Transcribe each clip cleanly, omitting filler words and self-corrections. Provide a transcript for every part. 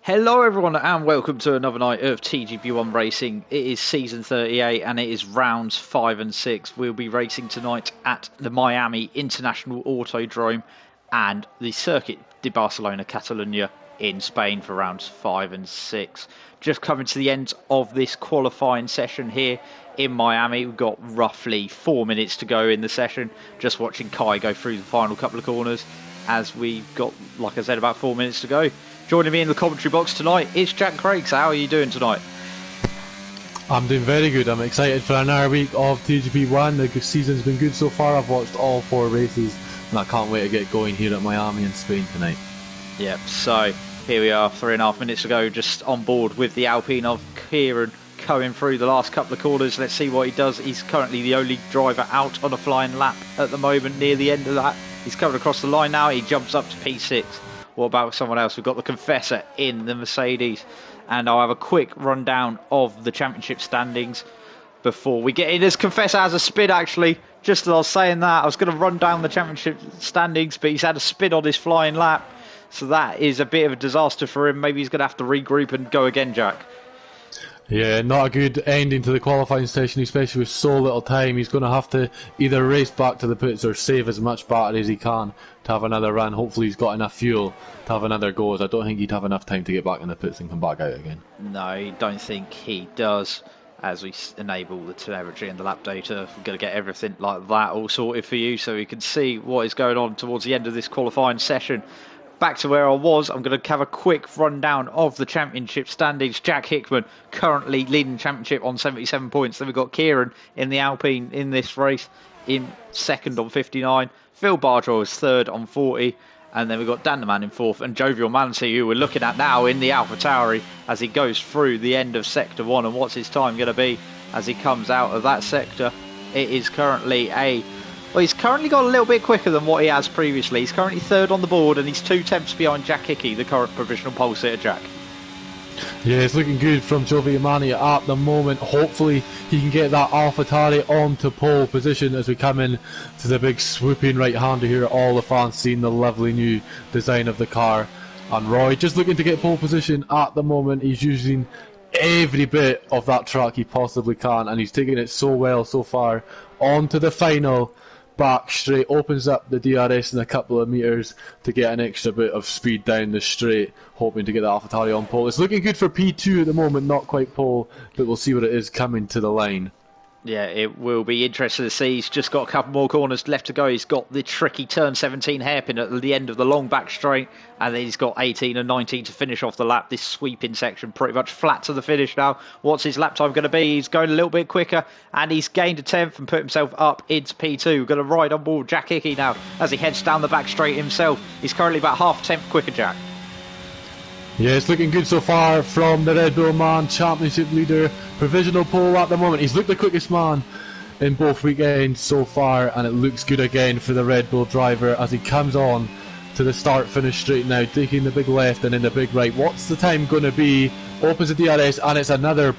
Hello everyone and welcome to another night of TGP1 Racing. It is season 38 and it is rounds 5 and 6. We'll be racing tonight at the Miami International Autodrome and the Circuit de Barcelona Catalunya in Spain for rounds 5 and 6. Just coming to the end of this qualifying session here in Miami. We've got roughly 4 minutes to go in the session. Just watching Kai go through the final couple of corners as we've got, like I said, about 4 minutes to go. Joining me in the commentary box tonight is Jack Craig. So how are you doing tonight? I'm doing very good. I'm excited for another week of TGP1. The season's been good so far. I've watched all 4 races and I can't wait to get going here at Miami in Spain tonight. Yep, so here we are, 3.5 minutes ago, just on board with the Alpine of Kieran going through the last couple of corners. Let's see what he does. He's currently the only driver out on a flying lap at the moment near the end of that. He's coming across the line now. He jumps up to P6. What about someone else? We've got the Confessor in the Mercedes. And I'll have a quick rundown of the championship standings before we get in. As Confessor has a spin, actually. Just as I was saying that, I was going to run down the championship standings, but he's had a spin on his flying lap. So that is a bit of a disaster for him. Maybe he's going to have to regroup and go again, Jack. Yeah, not a good ending to the qualifying session, especially with so little time. He's going to have to either race back to the pits or save as much battery as he can to have another run. Hopefully he's got enough fuel to have another go, as I don't think he'd have enough time to get back in the pits and come back out again. No, I don't think he does. As we enable the telemetry and the lap data, we're going to get everything like that all sorted for you so we can see what is going on towards the end of this qualifying session. Back to where I was, I'm going to have a quick rundown of the championship standings. Jack Hickman currently leading the championship on 77 points. Then we've got Kieran in the Alpine in this race in second on 59. Phil Bardrow is third on 40. And then we've got Dan the Man in fourth and Jovial Mancy, who we're looking at now in the AlphaTauri as he goes through the end of sector 1. And what's his time going to be as he comes out of that sector? It is currently well, he's currently got a little bit quicker than what he has previously. He's currently third on the board and he's 2 tenths behind Jack Hickey, the current provisional pole sitter, Jack. Yeah, it's looking good from Jovi Amani at the moment. Hopefully he can get that AlphaTauri onto pole position as we come in to the big swooping right-hander here. All the fans seeing the lovely new design of the car. And Roy just looking to get pole position at the moment. He's using every bit of that track he possibly can, and he's taking it so well so far. On to the final. Back straight, opens up the DRS in a couple of metres to get an extra bit of speed down the straight, hoping to get the AlphaTauri on pole. It's looking good for P2 at the moment, not quite pole, but we'll see what it is coming to the line. Yeah, it will be interesting to see. He's just got a couple more corners left to go. He's got the tricky turn 17 hairpin at the end of the long back straight, and then he's got 18 and 19 to finish off the lap. This sweeping section pretty much flat to the finish now. What's his lap time going to be? He's going a little bit quicker, and he's gained a 10th and put himself up into P2. We're going to ride on board Jack Hickey now as he heads down the back straight himself. He's currently about half a tenth quicker, Jack. Yeah, it's looking good so far from the Red Bull man, championship leader, provisional pole at the moment. He's looked the quickest man in both weekends so far, and it looks good again for the Red Bull driver as he comes on to the start-finish straight now, taking the big left and then the big right. What's the time going to be? Opens the DRS, and it's another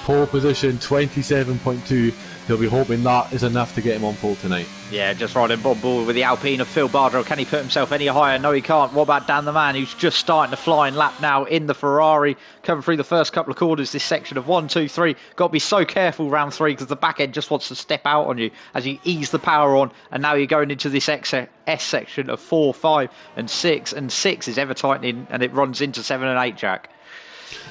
pole position, 27.2. He'll be hoping that is enough to get him on pole tonight. Yeah, just riding on board with the Alpine of Phil Bardrow. Can he put himself any higher? No, he can't. What about Dan the Man, who's just starting to flying lap now in the Ferrari, coming through the first couple of corners, this section of 1, 2, 3. Got to be so careful round 3 because the back end just wants to step out on you as you ease the power on. And now you're going into this S section of 4, 5 and 6. And 6 is ever tightening and it runs into 7 and 8, Jack.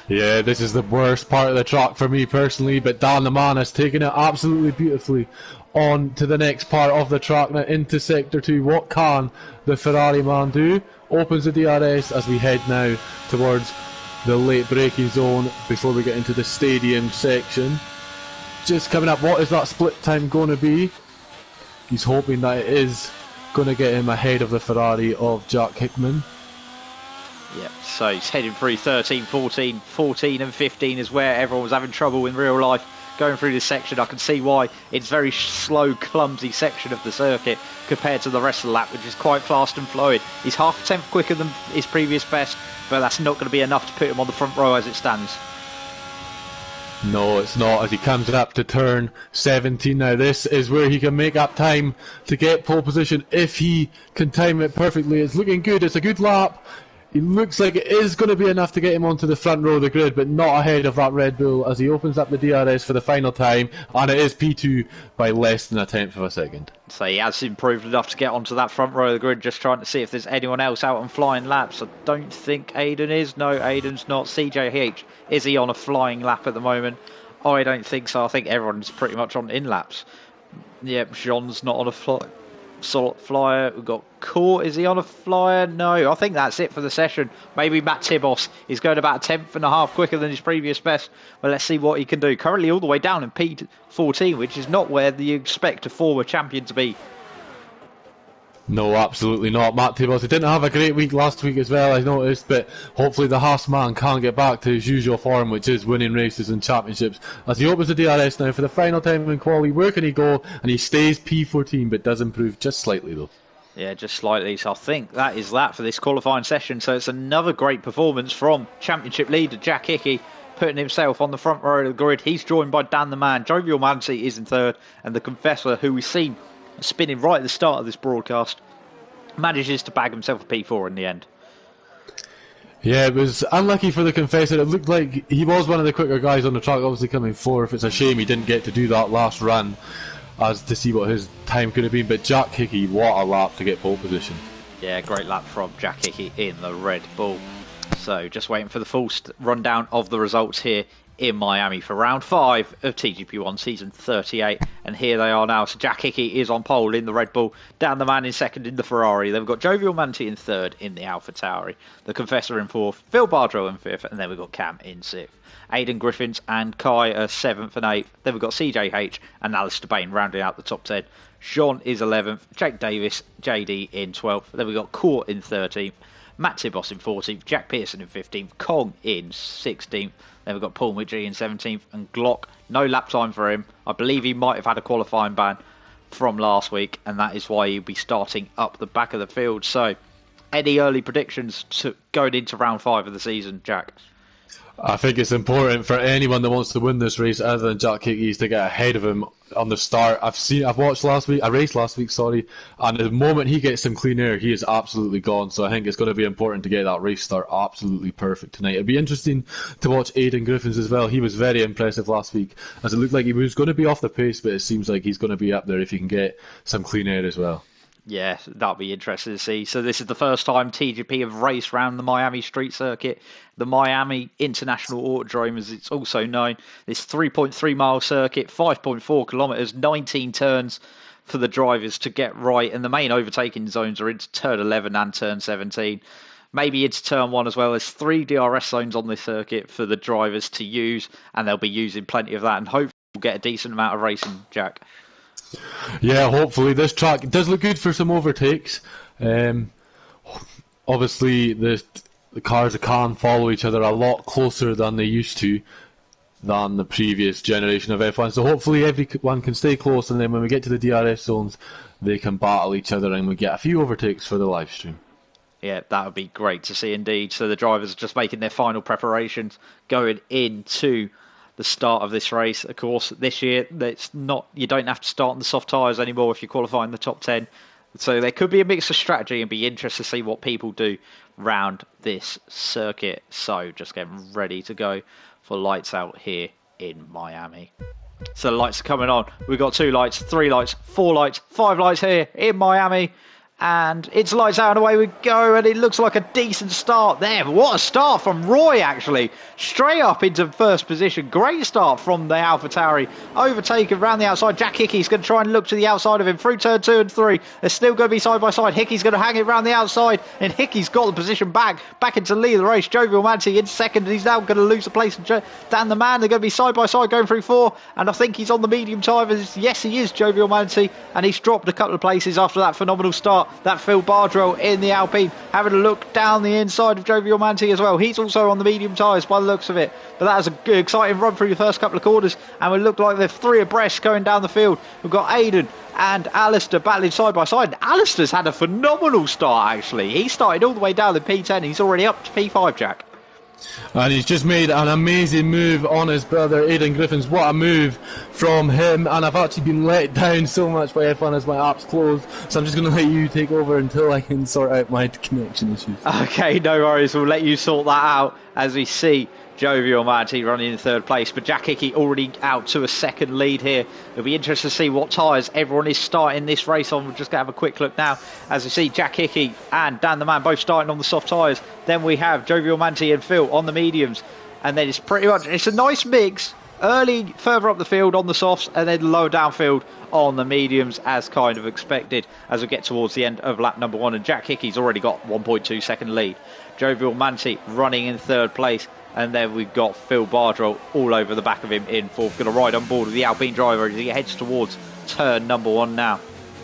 Yeah, this is the worst part of the track for me personally, but Dan the Man has taken it absolutely beautifully on to the next part of the track now into sector 2. What can the Ferrari man do? Opens the DRS as we head now towards the late braking zone before we get into the stadium section. Just coming up, what is that split time going to be? He's hoping that it is going to get him ahead of the Ferrari of Jack Hickman. Yep, so he's heading through 13, 14, 14 and 15 is where everyone was having trouble in real life going through this section. I can see why. It's very slow, clumsy section of the circuit compared to the rest of the lap, which is quite fast and flowing. He's half a tenth quicker than his previous best, but that's not going to be enough to put him on the front row as it stands. No, it's not, as he comes up to turn 17 now. This is where he can make up time to get pole position if he can time it perfectly. It's looking good. It's a good lap. He looks like it is going to be enough to get him onto the front row of the grid, but not ahead of that Red Bull as he opens up the DRS for the final time, and it is P2 by less than a tenth of a second. So he has improved enough to get onto that front row of the grid, just trying to see if there's anyone else out on flying laps. I don't think Aiden is. No, Aiden's not. CJH, is he on a flying lap at the moment? I don't think so. I think everyone's pretty much on in laps. Yep, Jean's not on a solid flyer. We've got Court. Is he on a flyer? No, I think that's it for the session. Maybe Matt Tibos is going about a tenth and a half quicker than his previous best. But let's see what he can do. Currently all the way down in P14, which is not where you expect a former champion to be. No, absolutely not. Matt Tibos, he didn't have a great week last week as well, I noticed, but hopefully the Haas man can get back to his usual form, which is winning races and championships. As he opens the DRS now for the final time in quali, where can he go? And he stays P14, but does improve just slightly though. Yeah, just slightly. So I think that is that for this qualifying session. So it's another great performance from championship leader Jack Hickey, putting himself on the front row of the grid. He's joined by Dan the Man. Jovial Manti is in third, and the Confessor, who we've seen spinning right at the start of this broadcast, manages to bag himself a P4 in the end. Yeah, it was unlucky for the Confessor. It looked like he was one of the quicker guys on the track, obviously coming fourth. It's a shame he didn't get to do that last run as to see what his time could have been. But Jack Hickey, what a lap to get pole position. Yeah, great lap from Jack Hickey in the Red Bull. So just waiting for the full rundown of the results here in Miami for round 5 of TGP1 season 38, and here they are now. So Jack Hickey is on pole in the Red Bull, Dan the Man in second in the Ferrari, then we've got Jovial Manti in third in the Alpha Tauri, the Confessor in fourth, Phil Bardrow in fifth, and then we've got Cam in sixth. Aidan Griffiths and Kai are 7th and 8th, then we've got CJH and Alistair Bain rounding out the top 10. Jean is 11th, Jake Davis, JD in 12th, then we've got Court in 13th, Matt Tibos in 14th, Jack Pearson in 15th, Kong in 16th, then we've got Paul Midgley in 17th, and Glock, no lap time for him. I believe he might have had a qualifying ban from last week, and that is why he'll be starting up the back of the field. So, any early predictions going into round 5 of the season, Jack? I think it's important for anyone that wants to win this race, other than Jack Hickey, to get ahead of him on the start. I raced last week, and the moment he gets some clean air, he is absolutely gone. So I think it's going to be important to get that race start absolutely perfect tonight. It'll be interesting to watch Aidan Griffiths as well. He was very impressive last week, as it looked like he was going to be off the pace, but it seems like he's going to be up there if he can get some clean air as well. Yeah, that'll be interesting to see. So this is the first time TGP have raced around the Miami street circuit, the Miami International Autodrome as it's also known. This 3.3 mile circuit, 5.4 kilometres, 19 turns for the drivers to get right, and the main overtaking zones are into turn 11 and turn 17. Maybe into turn 1 as well. There's 3 DRS zones on this circuit for the drivers to use, and they'll be using plenty of that, and hopefully we'll get a decent amount of racing, Jack. Yeah, hopefully. This track does look good for some overtakes. Obviously, the cars can follow each other a lot closer than they used to than the previous generation of F1. So hopefully everyone can stay close, and then when we get to the DRS zones, they can battle each other and we get a few overtakes for the live stream. Yeah, that would be great to see indeed. So the drivers are just making their final preparations going into the start of this race. Of course, this year you don't have to start on the soft tyres anymore if you qualify in the top 10. So there could be a mix of strategy and be interested to see what people do round this circuit. So just getting ready to go for lights out here in Miami. So the lights are coming on. We've got 2 lights, 3 lights, 4 lights, 5 lights here in Miami. And it's lights out and away we go, and it looks like a decent start there. What a start from Roy, actually. Straight up into first position. Great start from the AlphaTauri. Overtaken around the outside. Jack Hickey's going to try and look to the outside of him through turn 2 and 3. They're still going to be side by side. Hickey's going to hang it around the outside, and Hickey's got the position back into lead of the race. Jovial Manti in second, and he's now going to lose the place. Dan the Man, they're going to be side by side going through 4, and I think he's on the medium tires. Yes, he is, Jovial Manti, and he's dropped a couple of places after that phenomenal start. That Phil Bardrow in the Alpine, having a look down the inside of Jovial Manti as well. He's also on the medium tyres by the looks of it. But that was a good, exciting run through the first couple of corners, and we look like they're 3 abreast going down the field. We've got Aidan and Alistair battling side by side. Alistair's had a phenomenal start, actually. He started all the way down in P10. He's already up to P5, Jack. And he's just made an amazing move on his brother Aidan Griffiths. What a move from him. And I've actually been let down so much by F1 as my app's closed. So I'm just going to let you take over until I can sort out my connection issues. Okay, no worries. We'll let you sort that out as we see Jovial Manti running in third place, but Jack Hickey already out to a second lead here. It'll be interesting to see what tyres everyone is starting this race on. We're just going to have a quick look now as we see Jack Hickey and Dan the Man both starting on the soft tyres. Then we have Jovial Manti and Phil on the mediums, and then it's a nice mix. Early further up the field on the softs, and then lower downfield on the mediums, as kind of expected as we get towards the end of lap number 1. And Jack Hickey's already got 1.2 second lead. Jovial Manti running in third place. And then we've got Phil Bardrell all over the back of him in fourth. Going to ride on board with the Alpine driver as he heads towards turn number 1 now.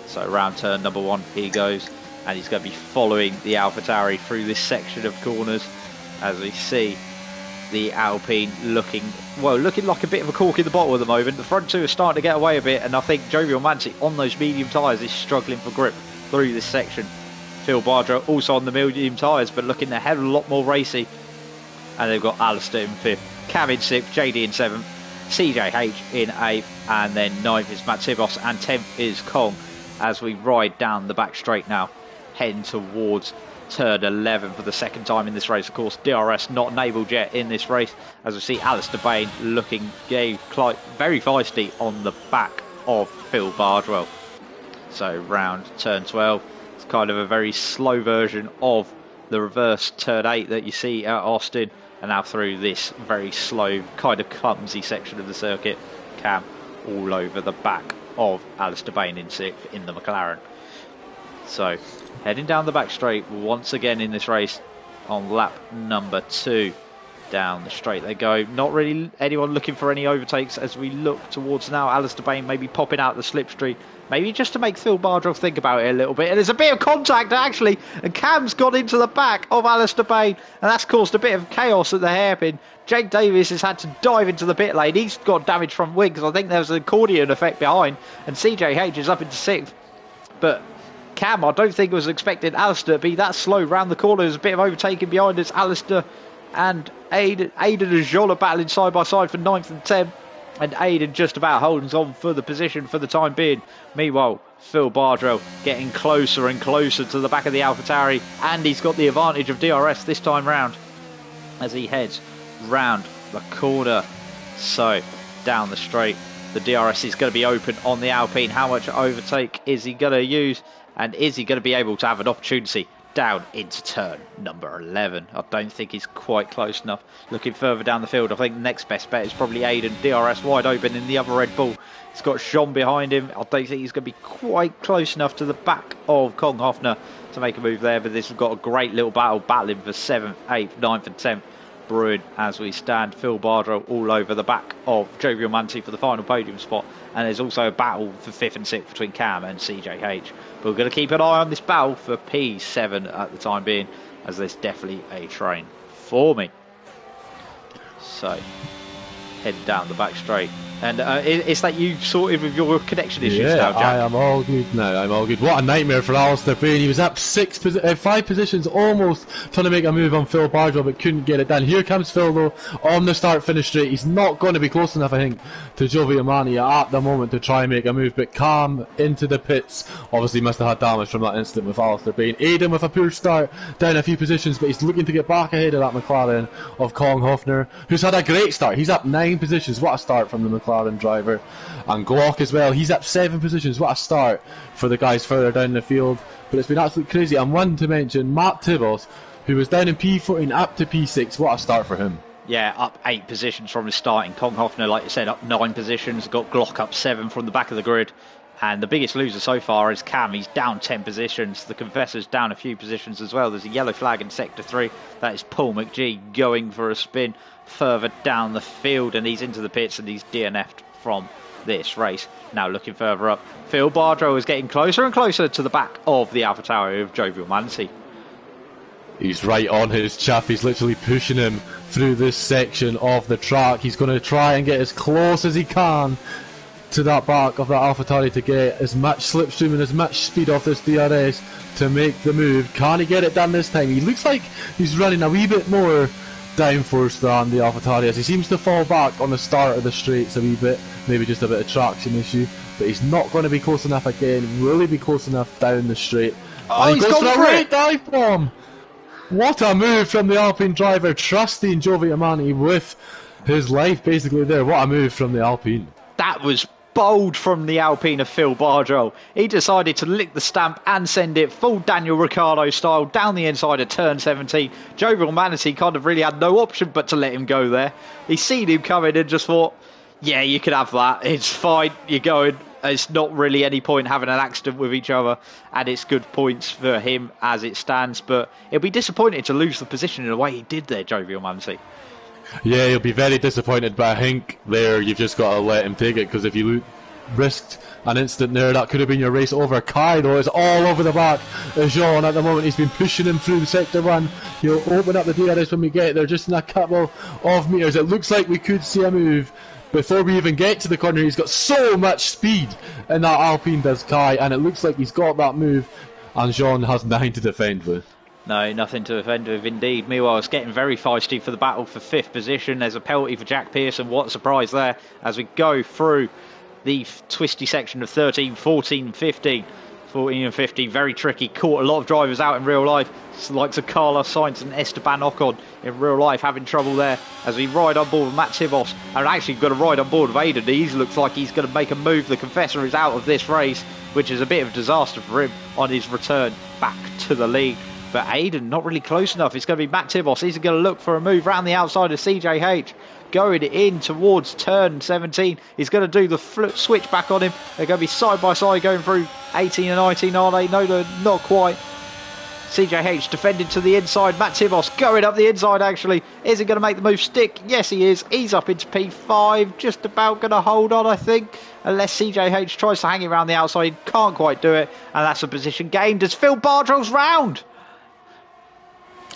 So around turn number 1 he goes. And he's going to be following the AlphaTauri through this section of corners. As we see the Alpine looking like a bit of a cork in the bottle at the moment. The front two are starting to get away a bit. And I think Jovial Manti on those medium tyres is struggling for grip through this section. Phil Bardrell also on the medium tyres, but looking a hell of a lot more racy. And they've got Alistair in 5th, Cam in 6th, JD in 7th, CJH in 8th, and then 9th is Matt Tibos, and 10th is Kong as we ride down the back straight now, heading towards turn 11 for the second time in this race. Of course, DRS not enabled yet in this race, as we see Alistair Bain looking very feisty on the back of Phil Bardwell. So round turn 12, it's kind of a very slow version of the reverse turn 8 that you see at Austin, and now through this very slow, kind of clumsy section of the circuit. Cam all over the back of Alistair Bain in 6th in the McLaren. So heading down the back straight once again in this race on lap number 2. Down the straight they go. Not really anyone looking for any overtakes as we look towards now Alistair Bain maybe popping out the slipstream, maybe just to make Phil Bardrell think about it a little bit. And there's a bit of contact actually, and Cam's got into the back of Alistair Bain, and that's caused a bit of chaos at the hairpin. Jake Davis has had to dive into the pit lane. He's got damage from wing because I think there's an accordion effect behind, and CJH is up into 6th. But Cam, I don't think was expecting Alistair to be that slow round the corner. There's a bit of overtaking behind us. Alistair and Aidan and Joel are battling side by side for 9th and 10th, and Aidan just about holding on for the position for the time being. Meanwhile, Phil Bardrell getting closer and closer to the back of the AlphaTauri, and he's got the advantage of DRS this time round as he heads round the corner. So down the straight, the DRS is going to be open on the Alpine. How much overtake is he going to use, and is he going to be able to have an opportunity down into turn number 11? I don't think he's quite close enough. Looking further down the field, I think the next best bet is probably Aidan. DRS wide open in the other Red Bull. He's got Jean behind him. I don't think he's going to be quite close enough to the back of Kong Hofner to make a move there, but this has got a great little battling for 7th, 8th, 9th and 10th brewing as we stand. Phil Bardrell all over the back of Jovial Manti for the final podium spot, and there's also a battle for 5th and 6th between Cam and CJH. But we're going to keep an eye on this battle for P7 at the time being, as there's definitely a train forming. So head down the back straight. And it's that you sorted with your connection issues now, Jack? I am all good now. I'm all good. What a nightmare for Alistair Bain. He was up 5 positions, almost trying to make a move on Phil Bardwell, but couldn't get it done. Here comes Phil, though, on the start-finish straight. He's not going to be close enough, I think, to Jovial Manti at the moment to try and make a move, but Cam into the pits. Obviously must have had damage from that incident with Alistair Bain. Aidan with a poor start, down a few positions, but he's looking to get back ahead of that McLaren of Kong Hofner, who's had a great start. He's up 9 positions. What a start from the McLaren driver. And Glock as well, he's up 7 positions. What a start for the guys further down the field, but it's been absolutely crazy. And one to mention, Matt Tibos, who was down in P14 up to P6. What a start for him. Yeah, up 8 positions from the start. And Kong Hofner, like you said, up 9 positions. Got Glock up 7 from the back of the grid. And the biggest loser so far is Cam. He's down 10 positions. The Confessor's down a few positions as well. There's a yellow flag in Sector 3. That is Paul McGee going for a spin further down the field, and he's into the pits, and he's DNF'd from this race. Now looking further up, Phil Bardrell is getting closer and closer to the back of the AlphaTauri of Jovial Manti. He's right on his chap. He's literally pushing him through this section of the track. He's going to try and get as close as he can to that back of that AlphaTauri to get as much slipstream and as much speed off this DRS to make the move. Can he get it done this time? He looks like he's running a wee bit more downforce than the AlphaTauri as he seems to fall back on the start of the straights a wee bit, maybe just a bit of traction issue, but he's not going to be close enough again. Will he be close enough down the straight? Oh, and he he's goes gone for a for late it! dive bomb. What a move from the Alpine driver, trusting Jovi Amani with his life basically there. What a move from the Alpine. That was bold from the Alpine of Phil Bardrell. He decided to lick the stamp and send it full Daniel Ricciardo style down the inside of turn 17. Jovial Manatee kind of really had no option but to let him go there. He seen him coming and just thought, yeah, you can have that. It's fine. You're going. It's not really any point having an accident with each other, and it's good points for him as it stands, but it'll be disappointing to lose the position in the way he did there, Jovial Manatee. Yeah, he'll be very disappointed, but I think there you've just got to let him take it, because if you risked an instant there, that could have been your race over. Kai, though, is all over the back of Jean at the moment. He's been pushing him through sector 1. He'll open up the DRS when we get there, just in a couple of metres. It looks like we could see a move before we even get to the corner. He's got so much speed in that Alpine, does Kai, and it looks like he's got that move, and Jean has nothing to defend with. No, nothing to defend with indeed. Meanwhile, it's getting very feisty for the battle for 5th position. There's a penalty for Jack Pearson. What a surprise there as we go through the twisty section of 13, 14, 15. 14 and 15, very tricky. Caught a lot of drivers out in real life. Like Carlos Sainz and Esteban Ocon in real life having trouble there as we ride on board with Matt Tibos. And actually got to ride on board with Aiden. He looks like he's going to make a move. The Confessor is out of this race, which is a bit of a disaster for him on his return back to the lead. But Aiden not really close enough. It's going to be Matt Tibos. He's going to look for a move around the outside of CJH. Going in towards turn 17. He's going to do the switch back on him. They're going to be side by side going through 18 and 19, are they? No, not quite. CJH defending to the inside. Matt Tibos going up the inside actually. Is he going to make the move stick? Yes, he is. He's up into P5. Just about going to hold on, I think. Unless CJH tries to hang it around the outside. Can't quite do it. And that's a position gained as Phil Bardrell's round.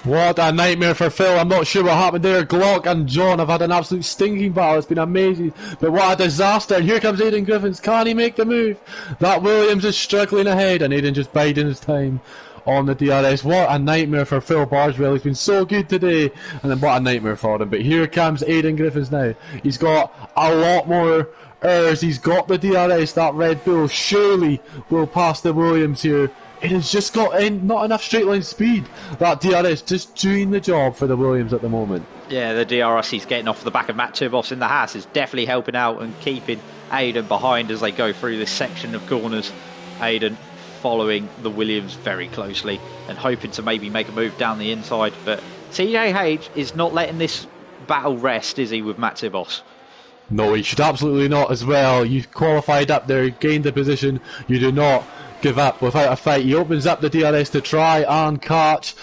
What a nightmare for Phil. I'm not sure what happened there. Glock and John have had an absolute stinking battle. It's been amazing. But what a disaster. And here comes Aidan Griffiths. Can he make the move? That Williams is struggling ahead, and Aidan just biding his time on the DRS. What a nightmare for Phil Bardrell. He's been so good today, and then what a nightmare for him. But here comes Aidan Griffiths now. He's got a lot more errors. He's got the DRS. That Red Bull surely will pass the Williams here. It has just got not enough straight line speed. That DRS just doing the job for the Williams at the moment. Yeah, the DRS he's getting off the back of Matt Tibos in the Haas is definitely helping out and keeping Aiden behind as they go through this section of corners. Aiden following the Williams very closely and hoping to maybe make a move down the inside. But CJH is not letting this battle rest, is he, with Matt Tibos? No, he should absolutely not as well. You've qualified up there, gained the position. You do not give up without a fight. He opens up the DRS to try and catch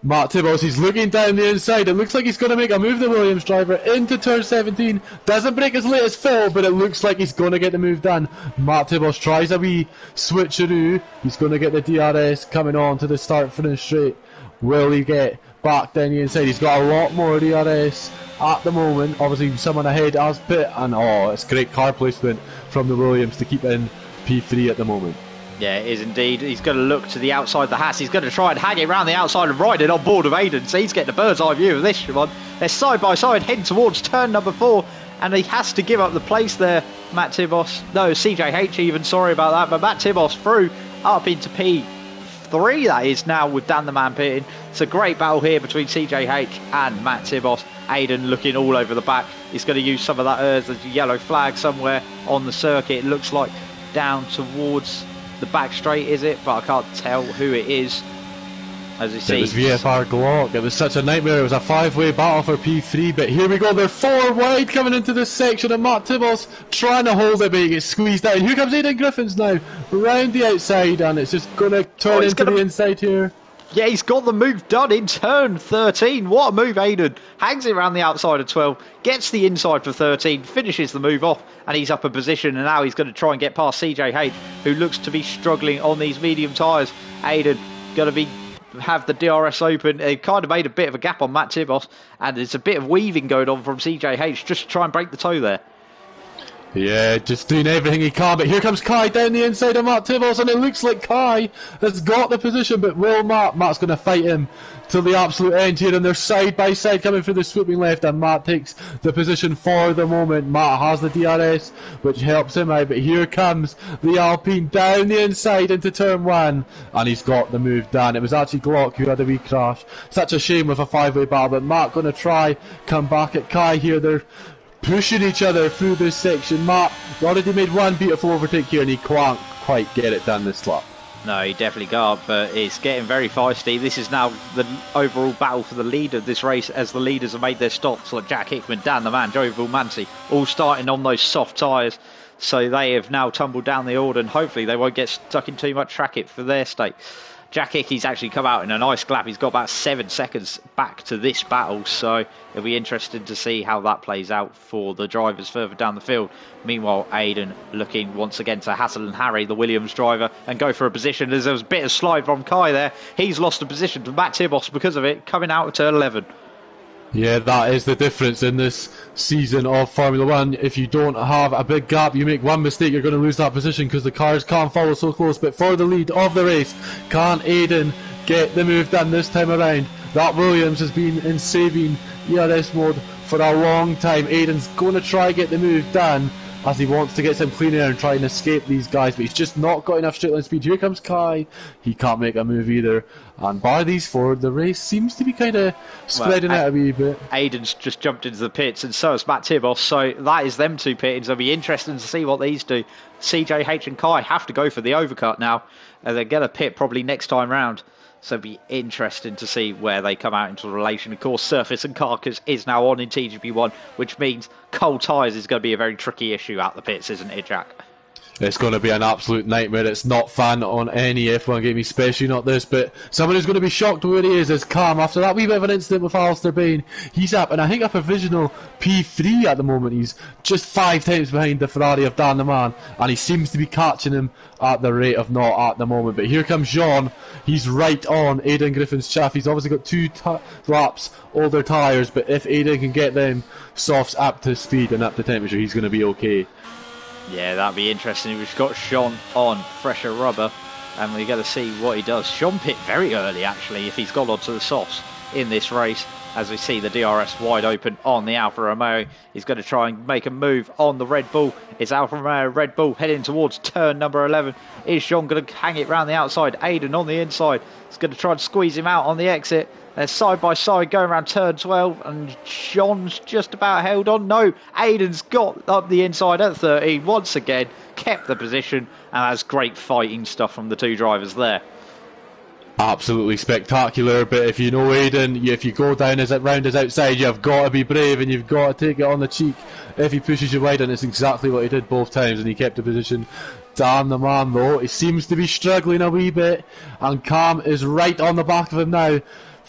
Matt Tibos. He's looking down the inside. It looks like he's going to make a move, the Williams driver, into turn 17. Doesn't break as late as Phil, but it looks like he's going to get the move done. Matt Tibos tries a wee switcheroo. He's going to get the DRS coming on to the start finish straight. Will he get back down the inside? He's got a lot more DRS at the moment. Obviously someone ahead as Pitt, and it's great car placement from the Williams to keep in P3 at the moment. Yeah, it is indeed. He's going to look to the outside of the Haas. He's going to try and hang it around the outside and ride it on board of Aiden. So he's getting a bird's eye view of this one. They're side by side heading towards turn number 4. And he has to give up the place there, Matt Tibos. No, CJH even, sorry about that. But Matt Tibos through up into P3, that is now, with Dan the Man pitting. It's a great battle here between CJH and Matt Tibos. Aiden looking all over the back. He's going to use some of that as a yellow flag somewhere on the circuit. It looks like down towards the back straight, is it? But I can't tell who it is. As you see, it was VFR Glock. It was such a nightmare. It was a 5-way battle for P3, but here we go. They're 4 wide coming into this section, and Matt Tibos trying to hold it, but he gets squeezed out. Here comes Aidan Griffiths now, round the outside, and it's just going to turn into the inside here. Yeah, he's got the move done in turn 13. What a move, Aiden. Hangs it around the outside of 12, gets the inside for 13, finishes the move off, and he's up a position, and now he's going to try and get past CJH, who looks to be struggling on these medium tyres. Aiden going to have the DRS open. They've kind of made a bit of a gap on Matt Tibos, and there's a bit of weaving going on from CJH just to try and break the toe there. Yeah, just doing everything he can, but here comes Kai down the inside of Matt Tibbles, and it looks like Kai has got the position, but will Matt's going to fight him till the absolute end here, and they're side by side coming through the swooping left, and Matt takes the position for the moment. Matt has the DRS, which helps him out, but here comes the Alpine down the inside into turn 1, and he's got the move done. It was actually Glock who had a wee crash. Such a shame with a 5-way battle, but Matt going to try come back at Kai here. They're pushing each other through this section. Matt already made one beautiful overtake here, and he can't quite get it done this lap. No, he definitely can't, but it's getting very feisty. This is now the overall battle for the lead of this race, as the leaders have made their stops, like Jack Hickman, Dan the Man, Joe Vulmanti, all starting on those soft tyres. So they have now tumbled down the order, and hopefully they won't get stuck in too much track it for their stake. Jack Hickey's actually come out in a nice lap. He's got about 7 seconds back to this battle, so it'll be interesting to see how that plays out for the drivers further down the field. Meanwhile, Aiden looking once again to Hassel and Harry, the Williams driver, and go for a position. There was a bit of slide from Kai there. He's lost a position to Matt Tibos because of it, coming out of turn 11. Yeah, that is the difference in this season of Formula 1. If you don't have a big gap, you make one mistake, you're going to lose that position because the cars can't follow so close. But for the lead of the race, can Aiden get the move done this time around? That Williams has been in saving ERS mode for a long time. Aiden's going to try get the move done as he wants to get some clean air and try and escape these guys, but he's just not got enough straight line speed. Here comes Kai. He can't make a move either. And bar these four, the race seems to be kind of spreading out a wee bit. Aiden's just jumped into the pits, and so has Matt Tibos. So that is them two pitting. So it'll be interesting to see what these do. CJH and Kai have to go for the overcut now. They're going to pit probably next time round. So it'll be interesting to see where they come out into relation. Of course, surface and carcass is now on in TGP1, which means cold tyres is going to be a very tricky issue at the pits, isn't it, Jack? It's going to be an absolute nightmare. It's not fun on any F1 game, especially not this. But someone who's going to be shocked where he is Cam. After that wee bit of an incident with Alistair Bain, he's up, and I think a provisional P3 at the moment. He's just 5 times behind the Ferrari of Dan the Man, and he seems to be catching him at the rate of not at the moment. But here comes Jean. He's right on Aidan Griffin's chaff. He's obviously got 2 laps older tyres, but if Aidan can get them softs up to speed and up to temperature, he's going to be okay. Yeah, that'd be interesting. We've got Sean on fresher rubber, and we're going to see what he does. Sean pit very early, actually, if he's got onto the softs in this race. As we see the DRS wide open on the Alfa Romeo. He's going to try and make a move on the Red Bull. It's Alfa Romeo, Red Bull heading towards turn number 11. Is Sean going to hang it round the outside? Aiden on the inside. He's going to try and squeeze him out on the exit. They're side by side going around turn 12, and Sean's just about held on. No, Aiden's got up the inside at 13 once again, kept the position, and has great fighting stuff from the two drivers there. Absolutely spectacular, but if you know Aiden, if you go down round his outside, you've got to be brave and you've got to take it on the cheek if he pushes you wide, and it's exactly what he did both times, and he kept the position. Dan the Man, though, he seems to be struggling a wee bit, and Cam is right on the back of him now.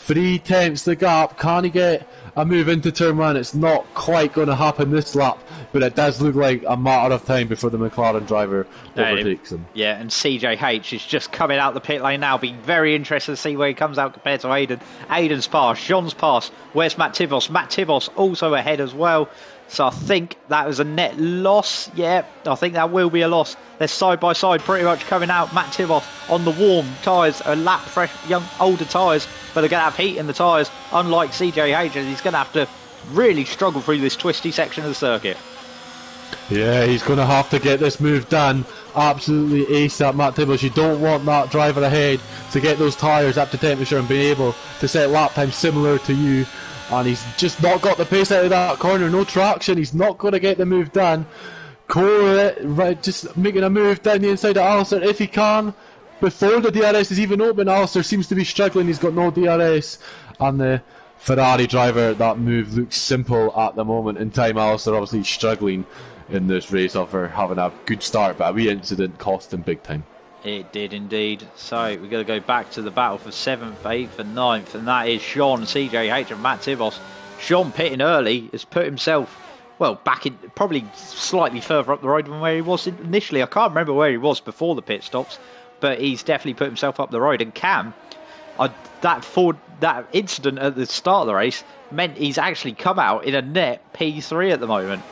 3/10 the gap. Can he get a move into turn 1? It's not quite going to happen this lap, but it does look like a matter of time before the McLaren driver overtakes him. Yeah, and CJH is just coming out the pit lane now, being very interested to see where he comes out compared to Aiden. Aiden's passed, Jean's passed. Where's Matt Tibos? Matt Tibos also ahead as well. So I think that was a net loss. Yeah, I think that will be a loss. They're side by side pretty much coming out. Matt Tibos on the warm tyres, a lap fresh, young, older tyres, but they're going to have heat in the tyres, unlike CJH, and he's going to have to really struggle through this twisty section of the circuit. Yeah, he's going to have to get this move done absolutely ASAP, Matt Tibos. You don't want that driver ahead to get those tyres up to temperature and be able to set lap time similar to you. And he's just not got the pace out of that corner, no traction. He's not going to get the move done. Cole just making a move down the inside of Alistair if he can. Before the DRS is even open, Alistair seems to be struggling. He's got no DRS. And the Ferrari driver, that move looks simple at the moment in time. Alistair obviously struggling in this race after having a good start, but a wee incident cost him big time. It did indeed. So we're going to go back to the battle for 7th, 8th and 9th, and that is Sean, CJH and Matt Tibos. Sean pitting early has put himself, well, back in, probably slightly further up the road than where he was initially. I can't remember where he was before the pit stops, but he's definitely put himself up the road. And Cam, that incident at the start of the race meant he's actually come out in a net P3 at the moment.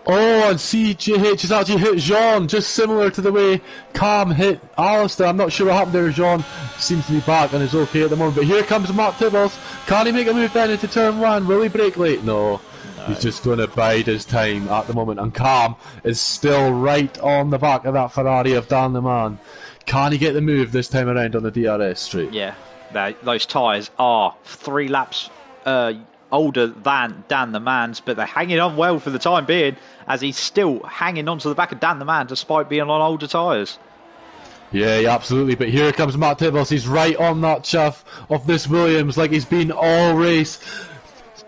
Oh, and CJH has actually hit Jean, just similar to the way Cam hit Alistair. I'm not sure what happened there. Jean seems to be back and is okay at the moment. But here comes Matt Tibbles. Can he make a move then into turn one? Will he brake late? No. He's just going to bide his time at the moment. And Cam is still right on the back of that Ferrari of Dan the Man. Can he get the move this time around on the DRS straight? Yeah, those tyres are 3 laps older than Dan the Man's, but they're hanging on well for the time being, as he's still hanging on to the back of Dan the Man despite being on older tyres. Yeah, absolutely. But here comes Matt Tibbles. He's right on that chuff of this Williams like he's been all race.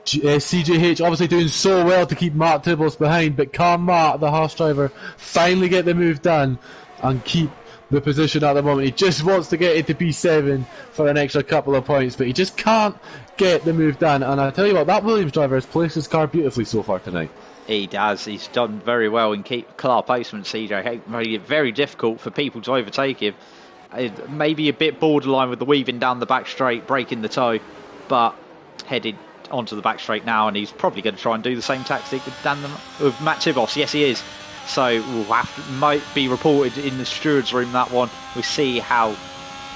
CJH obviously doing so well to keep Matt Tibbles behind, but can Matt, the Haas driver, finally get the move done and keep the position at the moment? He just wants to get into P7 for an extra couple of points, but he just can't get the move done. And I tell you what, that Williams driver has placed his car beautifully so far tonight. He does. He's done very well in keep car placement. CJ made it very difficult for people to overtake him. Maybe a bit borderline with the weaving down the back straight, breaking the toe, but headed onto the back straight now, and he's probably going to try and do the same tactic with Matt Tibos. Yes, he is. So might be reported in the stewards room, that one. We'll see how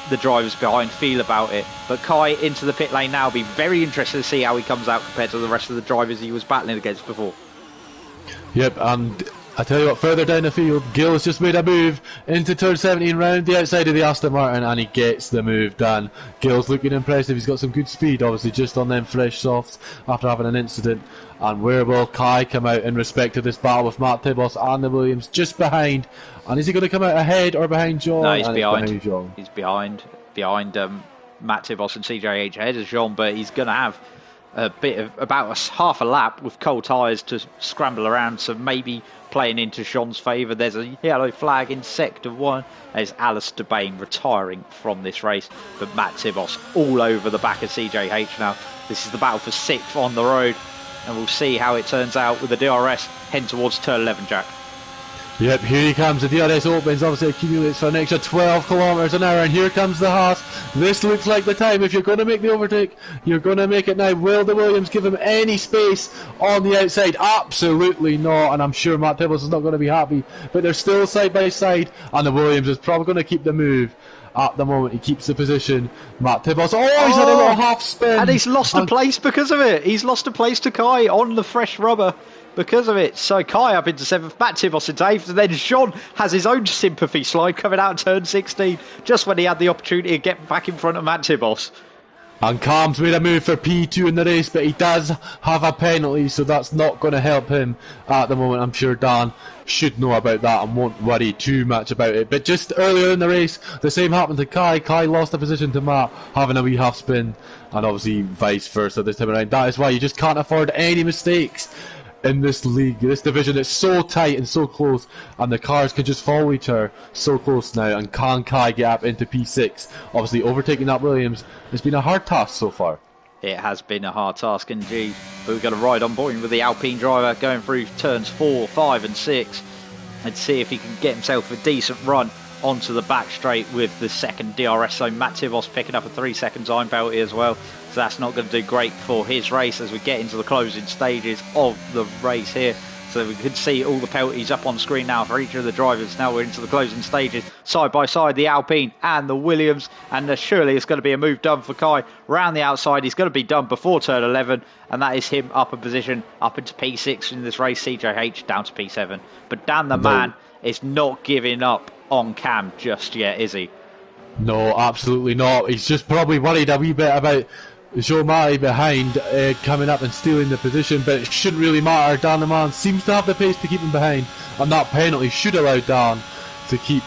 the drivers behind feel about it. But Kai into the pit lane now. Be very interested to see how he comes out compared to the rest of the drivers he was battling against before. Yep, and I tell you what, further down the field, Gill has just made a move into turn 17 round the outside of the Aston Martin, and he gets the move done. Gill's looking impressive. He's got some good speed, obviously, just on them fresh softs after having an incident. And where will Kai come out in respect to this battle with Matt Tibos and the Williams just behind? And is he going to come out ahead or behind John? No, he's behind. He's behind Matt Tibos and CJH ahead of Jean, but he's going to have a bit of about half a lap with cold tyres to scramble around, so maybe playing into Jean's favour. There's a yellow flag in sector 1. There's Alistair Bain retiring from this race, but Matt Tibos all over the back of CJH now. This is the battle for 6th on the road, and we'll see how it turns out with the DRS heading towards turn 11, Jack. Yep, here he comes. The DRS opens, obviously accumulates for an extra 12 kilometres an hour, and here comes the Haas. This looks like the time. If you're going to make the overtake, you're going to make it now. Will the Williams give him any space on the outside? Absolutely not, and I'm sure Matt Tibbles is not going to be happy, but they're still side by side, and the Williams is probably going to keep the move. At the moment, he keeps the position. Matt Tibbles, he's had a little half spin. And he's lost a place because of it. He's lost a place to Kai on the fresh rubber because of it. So Kai up into 7th, Matt Tibos into 8th, and then Jean has his own sympathy slide coming out in turn 16, just when he had the opportunity to get back in front of Matt Tibos. And Cam's made a move for P2 in the race, but he does have a penalty, so that's not going to help him at the moment. I'm sure Dan should know about that and won't worry too much about it. But just earlier in the race, the same happened to Kai. Kai lost the position to Matt, having a wee half spin, and obviously vice versa this time around. That is why you just can't afford any mistakes in this league, this division. It's so tight and so close, and the cars can just follow each other so close now. And can Kai get up into P6? Obviously overtaking that Williams has been a hard task so far. It has been a hard task indeed, but we've got to ride on board with the Alpine driver going through turns 4, 5 and 6 and see if he can get himself a decent run onto the back straight with the second DRS zone. Matt Tibos picking up a 3-second time penalty as well, so that's not going to do great for his race as we get into the closing stages of the race here. So we can see all the penalties up on screen now for each of the drivers. Now we're into the closing stages, side by side, the Alpine and the Williams, and surely it's going to be a move done for Kai round the outside. He's going to be done before turn 11, and that is him up a position up into P6 in this race. CJH down to P7, but Dan the Man is not giving up on Cam just yet, is he? No, absolutely not. He's just probably worried a wee bit about Jean-Marie behind coming up and stealing the position, but it shouldn't really matter. Dan the Man seems to have the pace to keep him behind, and that penalty should allow Dan to keep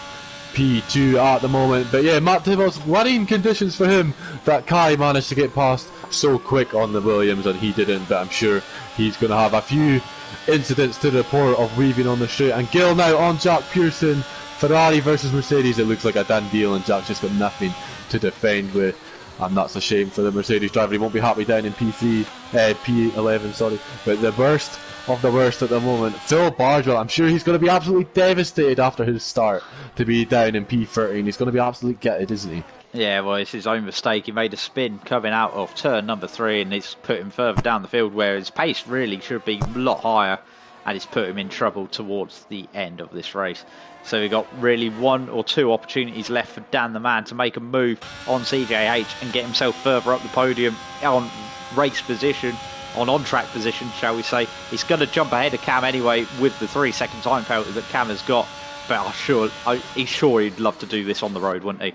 P2 at the moment. But yeah, Matt Tibbles, worrying conditions for him that Kai managed to get past so quick on the Williams and he didn't, but I'm sure he's going to have a few incidents to report of weaving on the straight. And Gill now on Jack Pearson. Ferrari versus Mercedes, it looks like a done deal, and Jack's just got nothing to defend with, and that's a shame for the Mercedes driver. He won't be happy down in P11, sorry. But the worst of the worst at the moment, Phil Bardwell, I'm sure he's going to be absolutely devastated after his start to be down in P13. He's going to be absolutely gutted, isn't he? Yeah, well, it's his own mistake. He made a spin coming out of turn number 3, and it's put him further down the field where his pace really should be a lot higher. and it's put him in trouble towards the end of this race. So we've got really 1 or 2 opportunities left for Dan the Man to make a move on CJH and get himself further up the podium on race position, on track position, shall we say. He's going to jump ahead of Cam anyway with the 3-second time penalty that Cam has got. But he's sure he'd love to do this on the road, wouldn't he?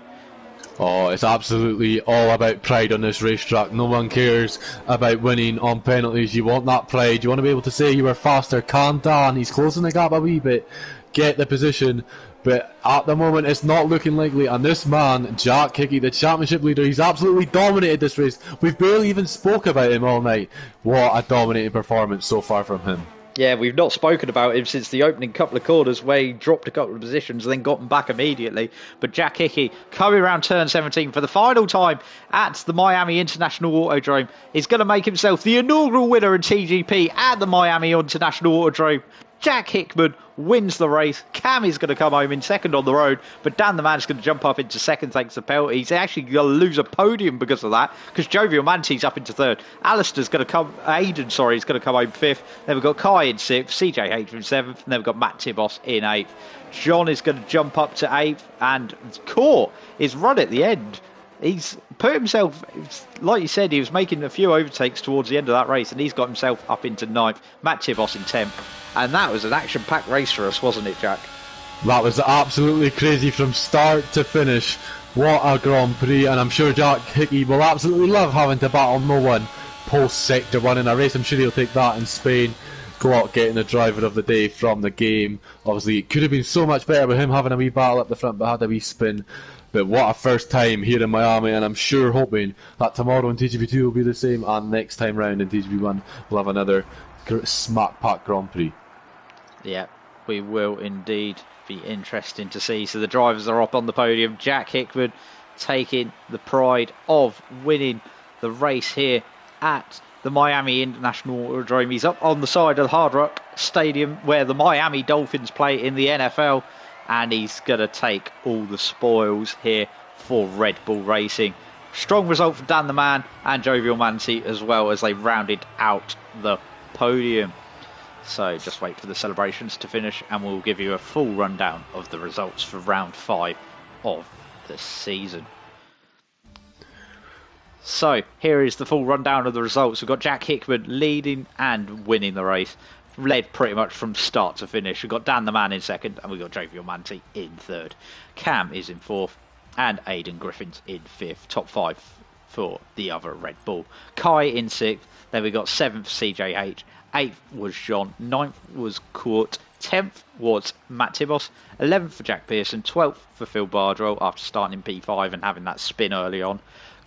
Oh, it's absolutely all about pride on this racetrack. No one cares about winning on penalties. You want that pride. You want to be able to say you were faster. Can Dan, he's closing the gap a wee bit, get the position. But at the moment, it's not looking likely. And this man, Jack Hickey, the championship leader, he's absolutely dominated this race. We've barely even spoke about him all night. What a dominating performance so far from him. Yeah, we've not spoken about him since the opening couple of corners where he dropped a couple of positions and then got them back immediately. But Jack Hickey, coming around turn 17 for the final time at the Miami International Autodrome, is going to make himself the inaugural winner in TGP at the Miami International Autodrome. Jack Hickman wins the race. Cam is going to come home in second on the road, but Dan the Man's going to jump up into second thanks to penalty. He's actually going to lose a podium because of that, because Jovial Manti's up into third. Aiden's going to come home fifth. Then we've got Kai in sixth, CJH in seventh, and then we've got Matt Tibos in eighth. John is going to jump up to eighth, and Court is run at the end. He's put himself, like you said, he was making a few overtakes towards the end of that race, and he's got himself up into ninth. Matt Tibos in 10th. And that was an action-packed race for us, wasn't it, Jack? That was absolutely crazy from start to finish. What a Grand Prix, and I'm sure Jack Hickey will absolutely love having to battle no one post-Sector 1 in a race. I'm sure he'll take that in Spain. Glock getting the driver of the day from the game. Obviously, it could have been so much better with him having a wee battle up the front, but had a wee spin. But what a first time here in Miami, and I'm sure hoping that tomorrow in TGP2 will be the same, and next time round in TGP1 we'll have another smack-packed Grand Prix. Yeah, we will indeed. Be interesting to see. So the drivers are up on the podium. Jack Hickman taking the pride of winning the race here at the Miami International Autodrome. He's up on the side of the Hard Rock Stadium where the Miami Dolphins play in the NFL, and he's going to take all the spoils here for Red Bull Racing. Strong result for Dan the Man and Jovial Manti as well, as they rounded out the podium. So just wait for the celebrations to finish and we'll give you a full rundown of the results for round 5 of the season. So here is the full rundown of the results. We've got Jack Hickman leading and winning the race. Led pretty much from start to finish. We've got Dan the Man in second and we've got Jovial Manti in third. Cam is in fourth and Aiden Griffin's in fifth. Top 5 for the other Red Bull. Kai in sixth. Then we got seventh CJH. 8th was John, 9th was Court, 10th was Matt Tibos, 11th for Jack Pearson, 12th for Phil Bardwell after starting in P5 and having that spin early on.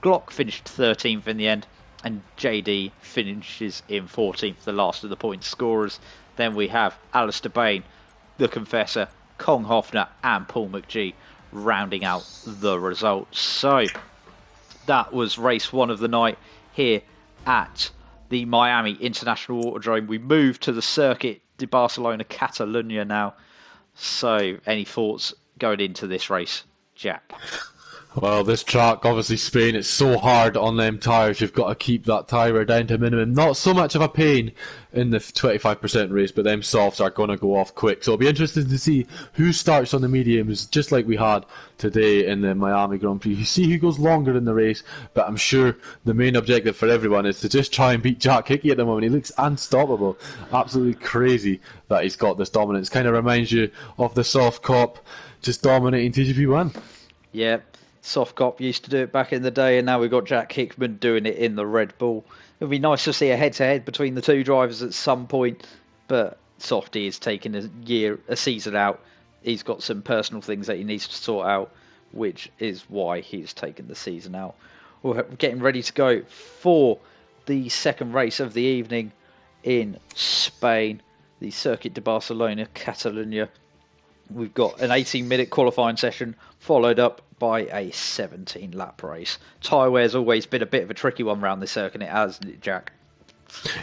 Glock finished 13th in the end, and JD finishes in 14th, the last of the point scorers. Then we have Alistair Bain, the Confessor, Kong Hoffner and Paul McGee rounding out the results. So that was race 1 of the night here at the Miami International Autodrome. We move to the Circuit de Barcelona Catalunya now. So, any thoughts going into this race, Jack? Well, this track, obviously Spain, it's so hard on them tyres. You've got to keep that tyre wear down to a minimum. Not so much of a pain in the 25% race, but them softs are going to go off quick. So it'll be interesting to see who starts on the mediums, just like we had today in the Miami Grand Prix. You see who goes longer in the race, but I'm sure the main objective for everyone is to just try and beat Jack Hickey at the moment. He looks unstoppable. Absolutely crazy that he's got this dominance. Kind of reminds you of the soft cop just dominating TGP1. Yeah. Soft Cop used to do it back in the day, and now we've got Jack Hickman doing it in the Red Bull. It would be nice to see a head-to-head between the two drivers at some point, but Softy is taking a season out. He's got some personal things that he needs to sort out, which is why he's taken the season out. We're getting ready to go for the second race of the evening in Spain, the Circuit de Barcelona Catalunya. We've got an 18-minute qualifying session followed up by a 17-lap race. Tyre wear's always been a bit of a tricky one around this circuit, hasn't it, Jack?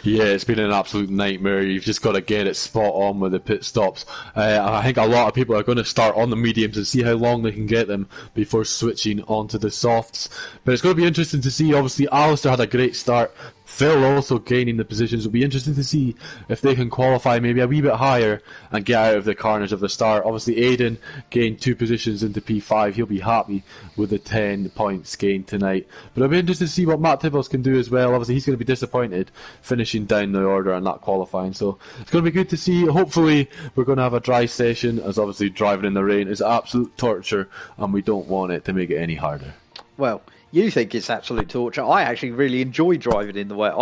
Yeah, it's been an absolute nightmare. You've just got to get it spot on with the pit stops. I think a lot of people are going to start on the mediums and see how long they can get them before switching onto the softs. But it's going to be interesting to see. Obviously, Alistair had a great start Phil also gaining the positions. It'll be interesting to see if they can qualify maybe a wee bit higher and get out of the carnage of the start. Obviously, Aiden gained 2 positions into P5. He'll be happy with the 10 points gained tonight. But it'll be interesting to see what Matt Tibbles can do as well. Obviously, he's going to be disappointed finishing down the order and not qualifying. So it's going to be good to see. Hopefully, we're going to have a dry session, as obviously driving in the rain is absolute torture, and we don't want it to make it any harder. Well, you think it's absolute torture. I actually really enjoy driving in the wet.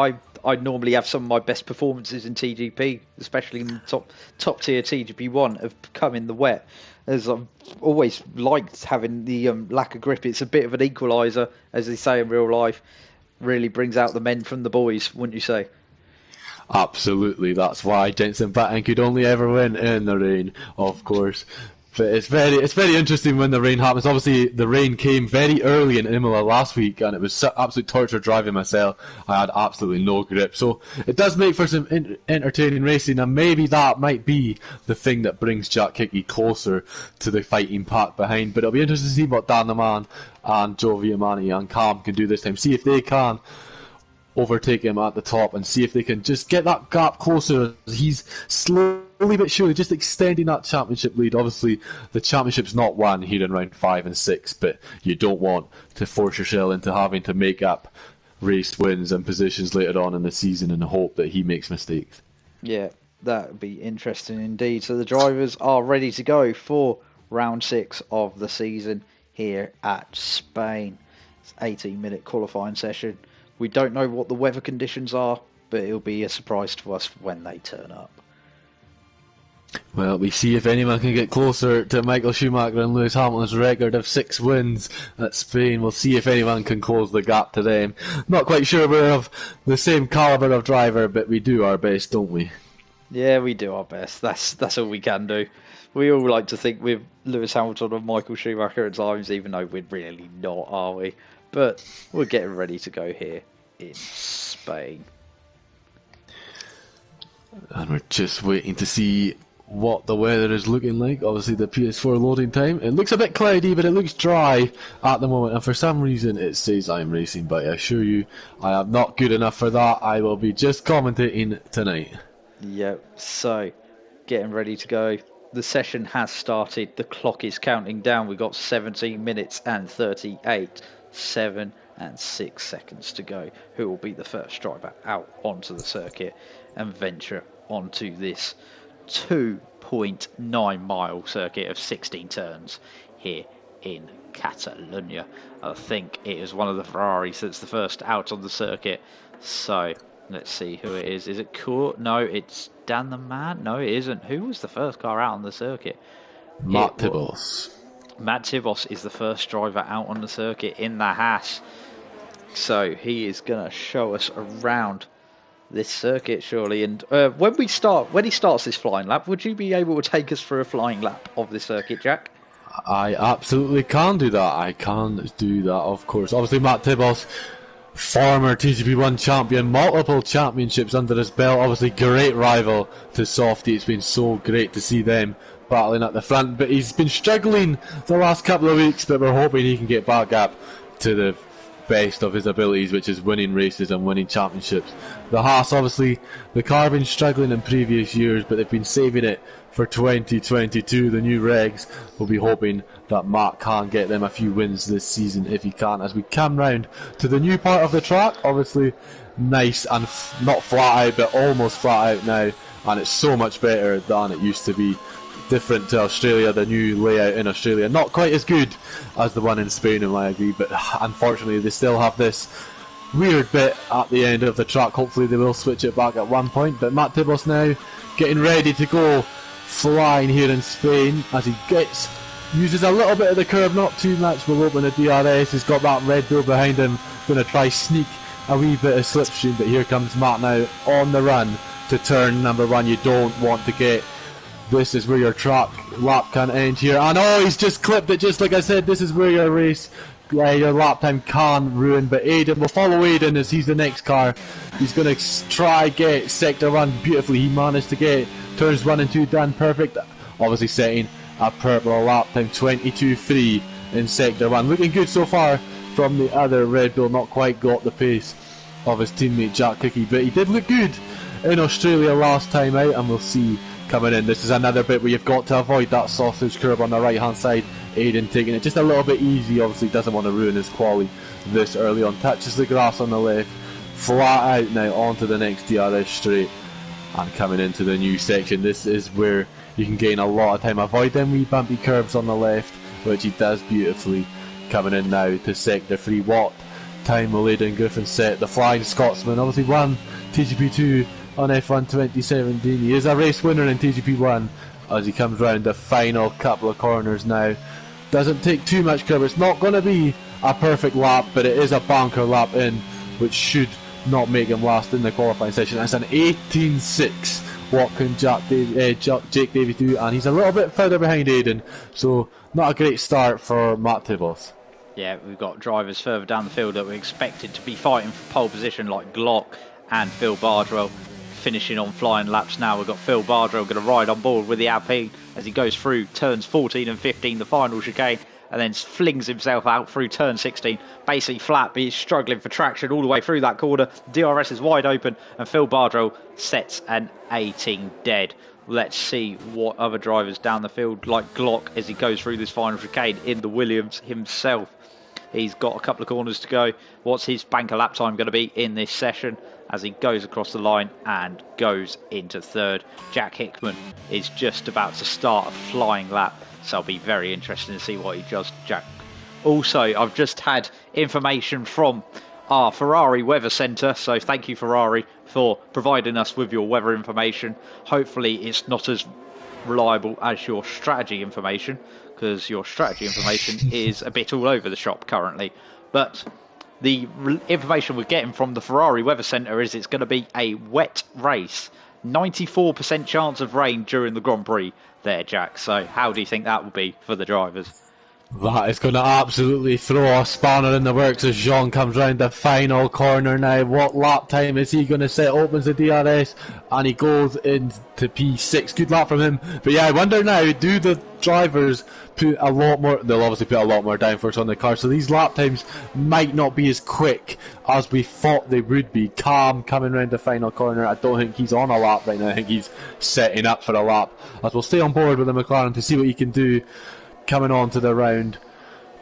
I normally have some of my best performances in TGP, especially in the top tier TGP1, have come in the wet. As I've always liked having the lack of grip. It's a bit of an equaliser, as they say in real life. Really brings out the men from the boys, wouldn't you say? Absolutely, that's why Jensen Button could only ever win in the rain, of course. But it's very interesting when the rain happens. Obviously, the rain came very early in Imola last week, and it was absolute torture driving myself. I had absolutely no grip. So it does make for some entertaining racing, and maybe that might be the thing that brings Jack Hickey closer to the fighting pack behind. But it'll be interesting to see what Dan the Man and Joe Viamani and Cam can do this time. See if they can overtake him at the top and see if they can just get that gap closer. He's slowly but surely just extending that championship lead. Obviously, the championship's not won here in round 5 and 6, but you don't want to force yourself into having to make up race wins and positions later on in the season in the hope that he makes mistakes. Yeah, that would be interesting indeed. So the drivers are ready to go for round 6 of the season here at Spain. It's an 18-minute qualifying session. We don't know what the weather conditions are, but it'll be a surprise to us when they turn up. Well, we see if anyone can get closer to Michael Schumacher and Lewis Hamilton's record of 6 wins at Spain. We'll see if anyone can close the gap to them. Not quite sure we're of the same calibre of driver, but we do our best, don't we? Yeah, we do our best. That's all we can do. We all like to think we're Lewis Hamilton and Michael Schumacher at times, even though we're really not, are we? But we're getting ready to go here in Spain. And we're just waiting to see what the weather is looking like. Obviously the PS4 loading time. It looks a bit cloudy, but it looks dry at the moment. And for some reason it says I'm racing, but I assure you I am not good enough for that. I will be just commentating tonight. Yep, so getting ready to go. The session has started. The clock is counting down. We've got 17 minutes and 38, 7 and 6 seconds to go. Who will be the first driver out onto the circuit and venture onto this 2.9 mile circuit of 16 turns here in Catalonia. I think it is one of the Ferraris that's the first out on the circuit. So let's see who it is. Is it Kurt? No, it's Dan the Man. No, it isn't. Who was the first car out on the circuit? Matt Tibbles. Matt Tibbles is the first driver out on the circuit in the Haas. So he is going to show us around this circuit, surely. And when he starts this flying lap, would you be able to take us for a flying lap of this circuit, Jack? I absolutely can do that. I can do that, of course. Obviously, Matt Tibbles, former TGP1 champion, multiple championships under his belt. Obviously, great rival to Softy. It's been so great to see them battling at the front. But he's been struggling the last couple of weeks, but we're hoping he can get back up to the best of his abilities, which is winning races and winning championships. The Haas, obviously, the car been struggling in previous years, but they've been saving it for 2022. The new regs will be hoping that Matt can get them a few wins this season if he can, as we come round to the new part of the track. Obviously nice and not flat out, but almost flat out now, and it's so much better than it used to be. Different to Australia, the new layout in Australia, not quite as good as the one in Spain, in my agree, but unfortunately they still have this weird bit at the end of the track. Hopefully they will switch it back at one point. But Matt Tibbles now getting ready to go flying here in Spain as he uses a little bit of the curb, not too much. We'll open the DRS. He's got that Red Bull behind him, going to try sneak a wee bit of slipstream, but here comes Matt now on the run to turn number 1. You don't want to get this is where your track lap can end here. And he's just clipped it, just like I said. This is where your race, your lap time can ruin. But Aiden, we'll follow Aiden as he's the next car. He's going to try get sector 1 beautifully. He managed to get turns 1 and 2 done perfect. Obviously setting a purple lap time 22.3 in sector 1. Looking good so far from the other Red Bull. Not quite got the pace of his teammate Jack Hickey, but he did look good in Australia last time out, and we'll see coming in. This is another bit where you've got to avoid that sausage curb on the right hand side. Aiden taking it just a little bit easy, obviously doesn't want to ruin his quali this early on. Touches the grass on the left, flat out now onto the next DRS straight, and coming into the new section. This is where you can gain a lot of time. Avoid them wee bumpy curves on the left, which he does beautifully. Coming in now to sector 3. What time will Aidan Griffin set? The Flying Scotsman obviously won TGP2 on F1 2017. He is a race winner in TGP1 as he comes round the final couple of corners now. Doesn't take too much curb. It's not going to be a perfect lap, but it is a banker lap in, which should not make him last in the qualifying session. It's an 18.6. What can Jake Davies do? And he's a little bit further behind Aidan, so not a great start for Matt Tibbles. Yeah, we've got drivers further down the field that we expected to be fighting for pole position, like Glock and Phil Bardwell, finishing on flying laps now. We've got Phil Bardwell going to ride on board with the Alpine as he goes through turns 14 and 15, the final chicane, and then flings himself out through turn 16, basically flat, but he's struggling for traction all the way through that corner. DRS is wide open, and Phil Bardwell sets an 18 dead. Let's see what other drivers down the field, like Glock, as he goes through this final chicane in the Williams himself. He's got a couple of corners to go. What's his banker lap time going to be in this session as he goes across the line and goes into third? Jack Hickman is just about to start a flying lap, so it'll be very interesting to see what he does, Jack. Also, I've just had information from our Ferrari weather centre, so thank you, Ferrari, for providing us with your weather information. Hopefully it's not as reliable as your strategy information, because your strategy information is a bit all over the shop currently. But the information we're getting from the Ferrari weather centre is it's going to be a wet race. 94% chance of rain during the Grand Prix there, Jack. So how do you think that will be for the drivers? That is going to absolutely throw a spanner in the works as Jean comes round the final corner now. What lap time is he going to set? Opens the DRS and he goes into P6. Good lap from him. But yeah, I wonder now, do the drivers put a lot more? They'll obviously put a lot more downforce on the car, so these lap times might not be as quick as we thought they would be. Calm coming round the final corner. I don't think he's on a lap right now. I think he's setting up for a lap, as we'll stay on board with the McLaren to see what he can do. Coming on to the round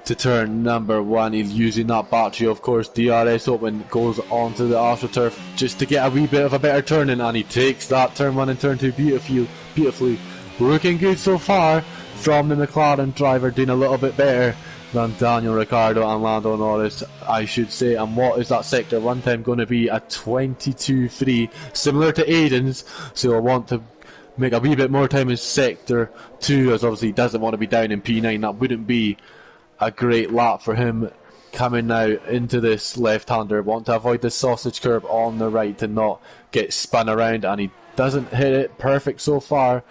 to turn number 1, he's using that battery, of course. DRS open, goes onto the AstroTurf just to get a wee bit of a better turning, and he takes that turn 1 and turn 2 beautifully. Looking good so far from the McLaren driver, doing a little bit better than Daniel Ricciardo and Lando Norris, I should say. And what is that sector 1 time going to be? A 22.3, similar to Aiden's, so I want to make a wee bit more time in sector 2, as obviously he doesn't want to be down in P9. That wouldn't be a great lap for him. Coming now into this left-hander, want to avoid the sausage curb on the right to not get spun around, and he doesn't hit it. Perfect so far.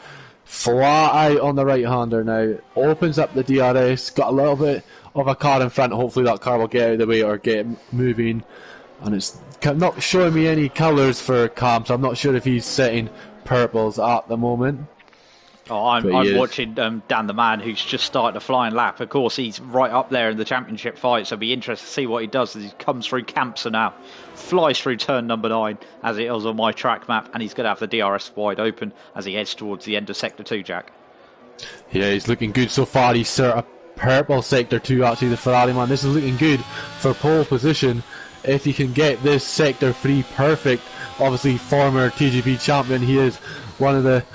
Flat out on the right-hander now, opens up the DRS, got a little bit of a car in front. Hopefully that car will get out of the way or get moving, and it's not showing me any colours for Cam, so I'm not sure if he's setting purples at the moment. Oh, I'm watching Dan the Man, who's just started a flying lap. Of course, he's right up there in the championship fight, so it'll be interesting to see what he does as he comes through Campsa now. Flies through turn number 9, as it is on my track map, and he's going to have the DRS wide open as he heads towards the end of Sector 2, Jack. Yeah, he's looking good so far. He's sort of purple Sector 2, actually, the Ferrari man. This is looking good for pole position. If he can get this Sector 3 perfect, obviously former TGP champion, he is one of the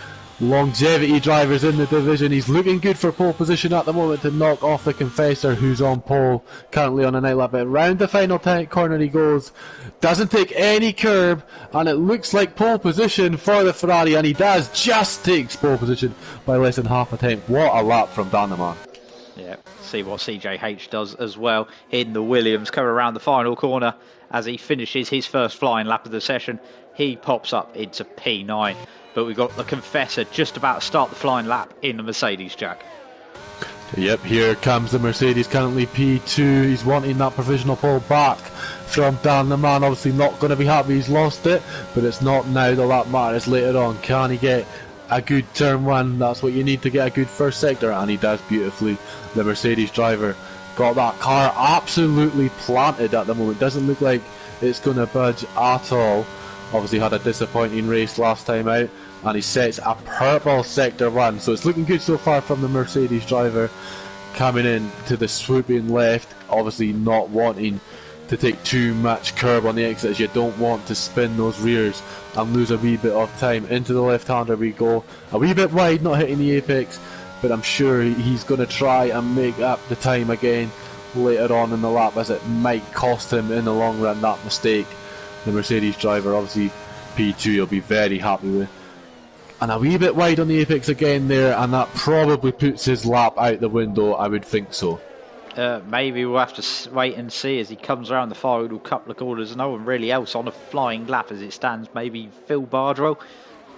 longevity drivers in the division. He's looking good for pole position at the moment to knock off the Confessor, who's on pole currently on a night lap. But round the final corner he goes, doesn't take any curb, and it looks like pole position for the Ferrari, and he does just takes pole position by less than half a tenth. What a lap from Daneman. Yeah, see what CJH does as well in the Williams. Coming around the final corner as he finishes his first flying lap of the session, he pops up into P9. But we've got the Confessor just about to start the flying lap in the Mercedes, Jack. Yep, here comes the Mercedes, currently P2. He's wanting that provisional pole back from Dan the Man. Obviously not going to be happy he's lost it, but it's not now the lap matters later on. Can he get a good turn 1? That's what you need to get a good first sector, and he does beautifully. The Mercedes driver got that car absolutely planted at the moment. Doesn't look like it's going to budge at all. Obviously had a disappointing race last time out, and he sets a purple sector 1, so it's looking good so far from the Mercedes driver. Coming in to the swooping left, obviously not wanting to take too much curb on the exits. You don't want to spin those rears and lose a wee bit of time. Into the left-hander we go, a wee bit wide, not hitting the apex, but I'm sure he's going to try and make up the time again later on in the lap, as it might cost him in the long run, that mistake. The Mercedes driver, obviously P2, will be very happy with. And a wee bit wide on the apex again there, and that probably puts his lap out the window, I would think so. Maybe we'll have to wait and see as he comes around the final couple of corners. No one really else on a flying lap as it stands. Maybe Phil Bardwell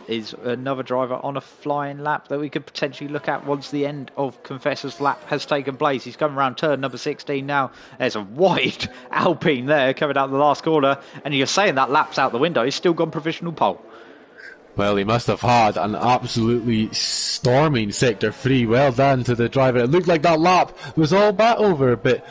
is another driver on a flying lap that we could potentially look at once the end of Confessor's lap has taken place. He's coming around turn number 16 now. There's a wide Alpine there coming out the last corner, and you're saying that lap's out the window. He's still gone provisional pole. Well, he must have had an absolutely storming sector 3. Well done to the driver. It looked like that lap was all bat over, but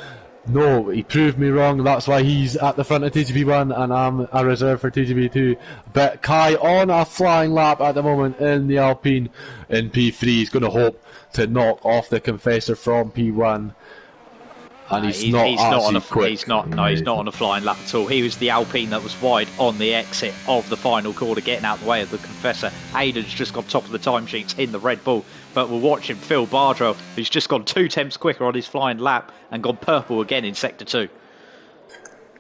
no, he proved me wrong. That's why he's at the front of TGP1 and I'm a reserve for TGP2. But Kai on a flying lap at the moment in the Alpine in P3. He's going to hope to knock off the Confessor from P1. And he's not on a flying lap at all. He was the Alpine that was wide on the exit of the final corner, getting out the way of the Confessor. Aiden's just got top of the timesheets in the Red Bull, but we're watching Phil Bardwell, who's just gone 2 tenths quicker on his flying lap and gone purple again in sector 2.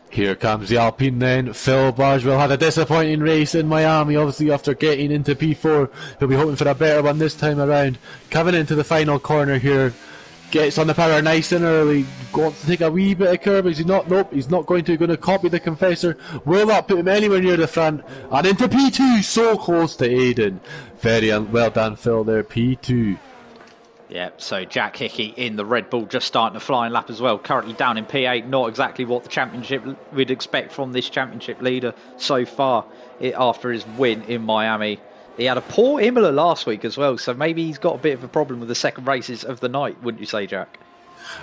Here comes the Alpine then. Phil Bardwell had a disappointing race in Miami, obviously after getting into P4. He'll be hoping for a better one this time around. Coming into the final corner here. Gets on the power nice and early, wants to take a wee bit of curb. Is he not? Nope, he's not going to copy the Confessor. Will not put him anywhere near the front. And into P2, so close to Aiden. Very well done, Phil, there, P2. Yeah, so Jack Hickey in the Red Bull just starting a flying lap as well. Currently down in P8, not exactly what the championship we'd expect from this championship leader so far after his win in Miami. He had a poor Imola last week as well, so maybe he's got a bit of a problem with the second races of the night, wouldn't you say, Jack?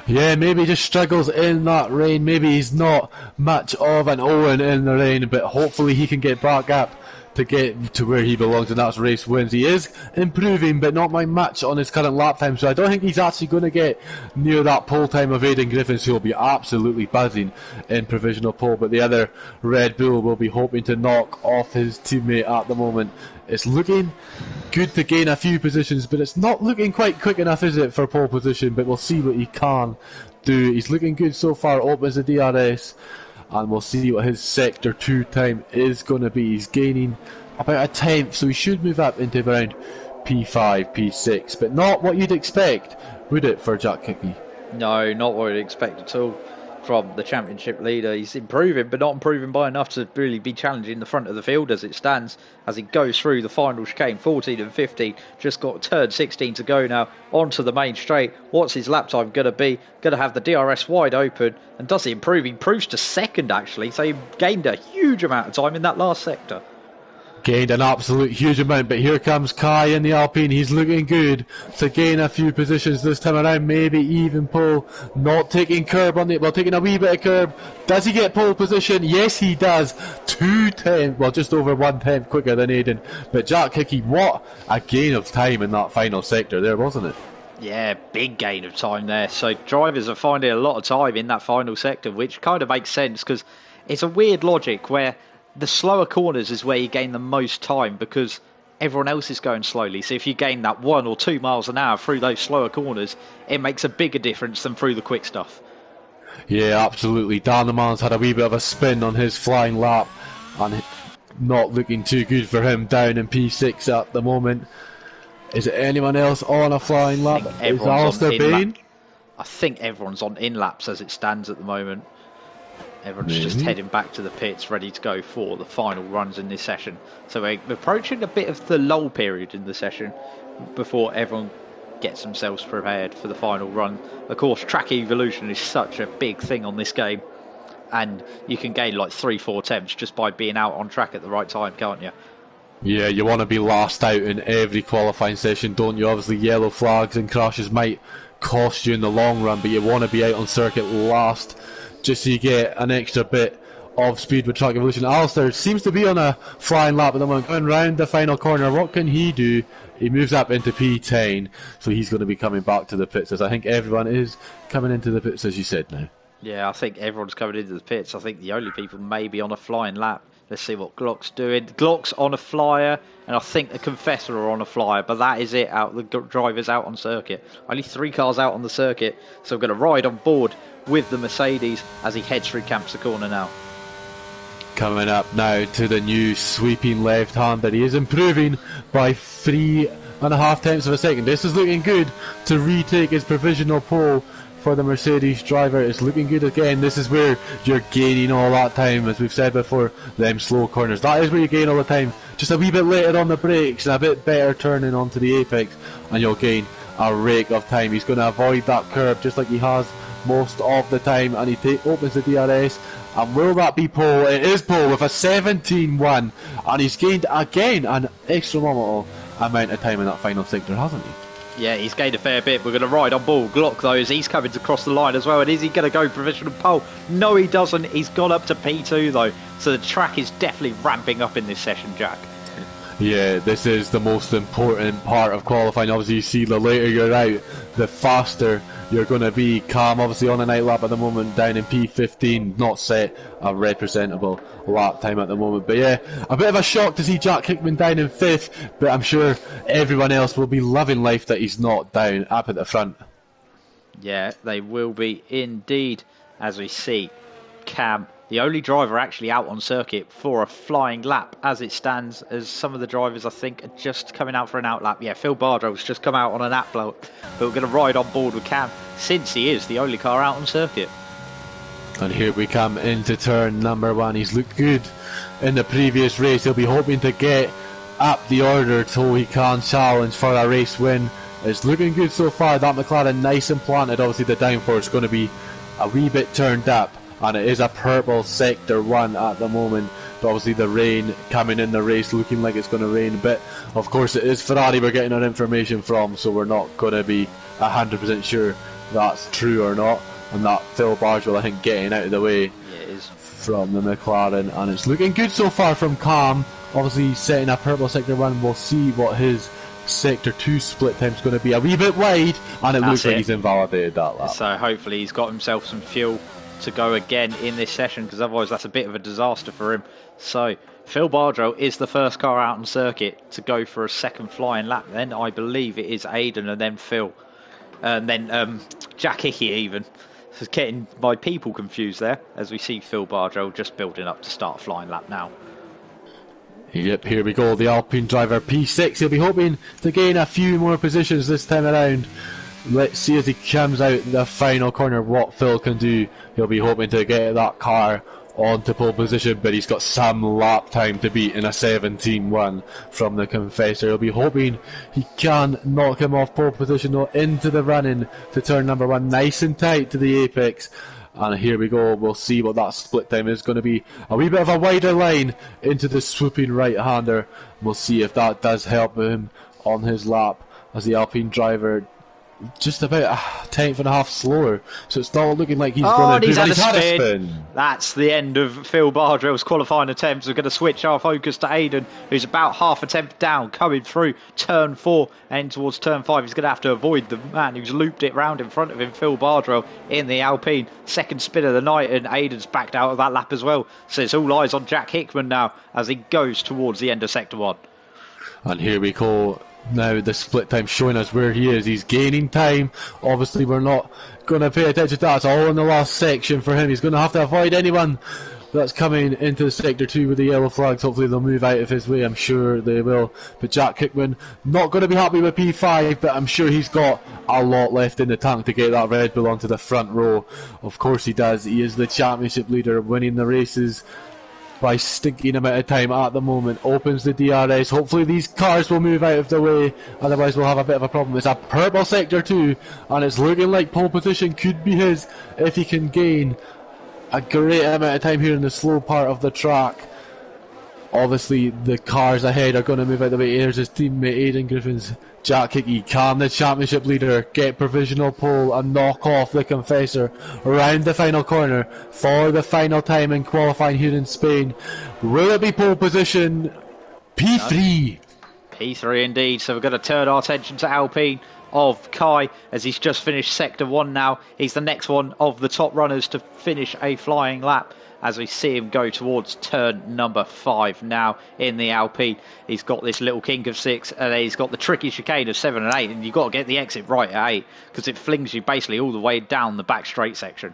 Yeah, maybe he just struggles in that rain. Maybe he's not much of an Owen in the rain, but hopefully he can get back up to get to where he belongs, and that's race wins. He is improving, but not by much on his current lap time, so I don't think he's actually going to get near that pole time of Aidan Griffiths, who will be absolutely buzzing in provisional pole. But the other Red Bull will be hoping to knock off his teammate at the moment. It's looking good to gain a few positions, but it's not looking quite quick enough, is it, for pole position? But we'll see what he can do. He's looking good so far, opens the DRS, and we'll see what his sector 2 time is going to be. He's gaining about a tenth, so he should move up into around P5, P6, but not what you'd expect, would it, for Jack Hickey? No, not what you'd expect at all from the championship leader. He's improving, but not improving by enough to really be challenging the front of the field as it stands, as he goes through the final chicane. 14 and 15, just got turn 16 to go now, onto the main straight. What's his lap time going to be? Going to have the DRS wide open, and does he improve? He improves to second, actually, so he gained a huge amount of time in that last sector. Gained an absolute huge amount, but here comes Kai in the Alpine. He's looking good to gain a few positions this time around, maybe even pole. Not taking curb on the, well, taking a wee bit of curb. Does he get pole position? Yes, he does. 2/10, well, just over 1/10 quicker than Aiden. But Jack Hickey, what a gain of time in that final sector there, wasn't it? Yeah, big gain of time there. So drivers are finding a lot of time in that final sector, which kind of makes sense because it's a weird logic where the slower corners is where you gain the most time because everyone else is going slowly. So if you gain that 1 or 2 miles an hour through those slower corners, it makes a bigger difference than through the quick stuff. Yeah, absolutely. Dan the Man's had a wee bit of a spin on his flying lap, and not looking too good for him down in P6 at the moment. Is it anyone else on a flying lap? Is Alistair Bain? I think everyone's on in-laps as it stands at the moment. Everyone's just heading back to the pits, ready to go for the final runs in this session. So we're approaching a bit of the lull period in the session before everyone gets themselves prepared for the final run. Of course, track evolution is such a big thing on this game, and you can gain like 3-4 attempts just by being out on track at the right time, can't you? Yeah, you want to be last out in every qualifying session, don't you? Obviously, yellow flags and crashes might cost you in the long run, but you want to be out on circuit last, just so you get an extra bit of speed with Track Evolution. Alistair seems to be on a flying lap at the moment, going round the final corner. What can he do? He moves up into P10, so he's going to be coming back to the pits, as I think everyone is coming into the pits, as you said now. Yeah, I think everyone's coming into the pits. I think the only people maybe on a flying lap. Let's see what Glock's doing. Glock's on a flyer, and I think the Confessor are on a flyer, but that is it. The drivers out on circuit. Only 3 cars out on the circuit, so I'm going to ride on board with the Mercedes as he heads through Campster Corner now. Coming up now to the new sweeping left-hander. He is improving by 3.5 tenths of a second. This is looking good to retake his provisional pole for the Mercedes driver. It's looking good again. This is where you're gaining all that time, as we've said before, them slow corners. That is where you gain all the time. Just a wee bit later on the brakes and a bit better turning onto the apex, and you'll gain a rake of time. He's going to avoid that curb just like he has most of the time, and he opens the DRS. And will that be pole? It is pole with a 17.1, and he's gained again an astronomical amount of time in that final sector, hasn't he? Yeah, he's gained a fair bit. We're going to ride on board Glock though, as he's coming across the line as well. And is he going to go provisional pole? No, he doesn't. He's gone up to P2 though, so the track is definitely ramping up in this session, Jack. Yeah, this is the most important part of qualifying. Obviously, you see the later you're out, the faster you're going to be. Calm, obviously, on a night lap at the moment, down in P15, not set a representable lap time at the moment. But yeah, a bit of a shock to see Jack Hickman down in 5th, but I'm sure everyone else will be loving life that he's not down up at the front. Yeah, they will be indeed, as we see Cam, the only driver actually out on circuit for a flying lap as it stands, as some of the drivers I think are just coming out for an out lap. Yeah, Phil Bardrell's just come out on an out lap, but we're going to ride on board with Cam since he is the only car out on circuit. And here we come into turn number 1. He's looked good in the previous race. He'll be hoping to get up the order so he can challenge for a race win. It's looking good so far. That McLaren nice and planted. Obviously the downforce is going to be a wee bit turned up, and it is a purple sector 1 at the moment. But obviously the rain coming in the race, looking like it's going to rain a bit. Of course it is Ferrari we're getting our information from, so we're not going to be 100% sure that's true or not. And that Phil Bardrell, I think, getting out of the way from the McLaren, and it's looking good so far from Cam. Obviously setting a purple sector 1. We'll see what his sector 2 split time is going to be. A wee bit wide, and it looks like he's invalidated that lap. So hopefully he's got himself some fuel to go again in this session, because otherwise that's a bit of a disaster for him. So Phil Bardrell is the first car out on circuit to go for a second flying lap. Then I believe it is Aiden, and then Phil, and then Jack Hickey even. So getting my people confused there, as we see Phil Bardrell just building up to start a flying lap now. Yep, here we go, the Alpine driver P6. He'll be hoping to gain a few more positions this time around. Let's see as he comes out the final corner what Phil can do. He'll be hoping to get that car onto pole position, but he's got some lap time to beat in a 17.1 from the Confessor. He'll be hoping he can knock him off pole position though, into the run-in to turn number 1, nice and tight to the apex. And here we go, we'll see what that split time is going to be. A wee bit of a wider line into the swooping right-hander. We'll see if that does help him on his lap, as the Alpine driver just about a tenth and a half slower, so it's not looking like he's going to do. He's had a spin. That's the end of Phil Bardrell's qualifying attempts. We're going to switch our focus to Aiden, who's about half a tenth down, coming through turn 4 and towards turn 5. He's going to have to avoid the man who's looped it round in front of him, Phil Bardrell, in the Alpine. Second spin of the night, and Aiden's backed out of that lap as well. So it's all eyes on Jack Hickman now as he goes towards the end of sector 1. And here we go. Now the split time showing us where he is. He's gaining time. Obviously we're not going to pay attention to that. It's all in the last section for him. He's going to have to avoid anyone that's coming into sector 2 with the yellow flags. Hopefully they'll move out of his way. I'm sure they will. But Jack Hickman not going to be happy with P5, but I'm sure he's got a lot left in the tank to get that Red Bull onto the front row. Of course he does. He is the championship leader, winning the races by stinking amount of time at the moment. Opens the DRS. Hopefully these cars will move out of the way, otherwise we'll have a bit of a problem. It's a purple sector 2, and it's looking like pole position could be his if he can gain a great amount of time here in the slow part of the track. Obviously, the cars ahead are going to move out the way. There's his teammate Aidan Griffin's Jack Hickey. Can the championship leader get provisional pole and knock off the Confessor around the final corner for the final time in qualifying here in Spain? Will it be pole position? P3. P3 indeed. So we're going to turn our attention to Alpine of Kai, as he's just finished sector 1 now. He's the next one of the top runners to finish a flying lap, as we see him go towards turn number 5 now in the Alpine. He's got this little kink of 6, and then he's got the tricky chicane of 7 and 8, and you've got to get the exit right at 8, because it flings you basically all the way down the back straight section.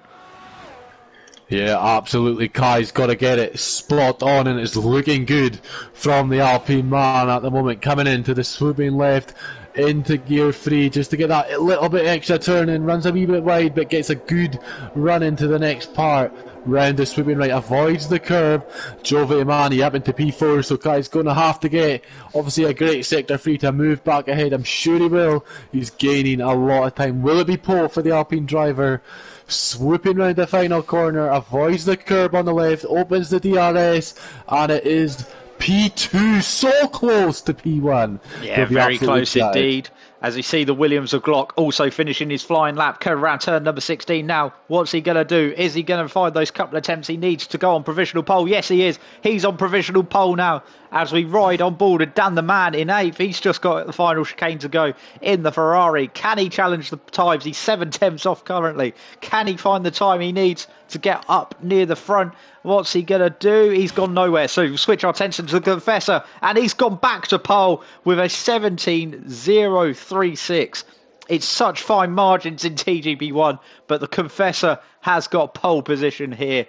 Yeah, absolutely. Kai's got to get it spot on, and it's looking good from the Alpine man at the moment, coming into the swooping left into gear 3 just to get that little bit extra turn and runs a wee bit wide, but gets a good run into the next part. Round the swooping right, avoids the curve. Jove Imani up into P4, so Kai's going to have to get obviously a great sector 3 to move back ahead. I'm sure he will. He's gaining a lot of time. Will it be pole for the Alpine driver? Swooping round the final corner, avoids the curb on the left, opens the DRS, and it is P2, so close to P1. Yeah, very close indeed. As we see the Williams of Glock also finishing his flying lap, curve around turn number 16 now. What's he going to do? Is he going to find those couple of attempts he needs to go on provisional pole? Yes, he is. He's on provisional pole now as we ride on board with Dan the Man in 8th. He's just got the final chicane to go in the Ferrari. Can he challenge the times? He's 7 tenths off currently. Can he find the time he needs to get up near the front? What's he going to do? He's gone nowhere. So we'll switch our attention to the Confessor, and he's gone back to pole with a 17.036. It's such fine margins in TGP1, but the Confessor has got pole position here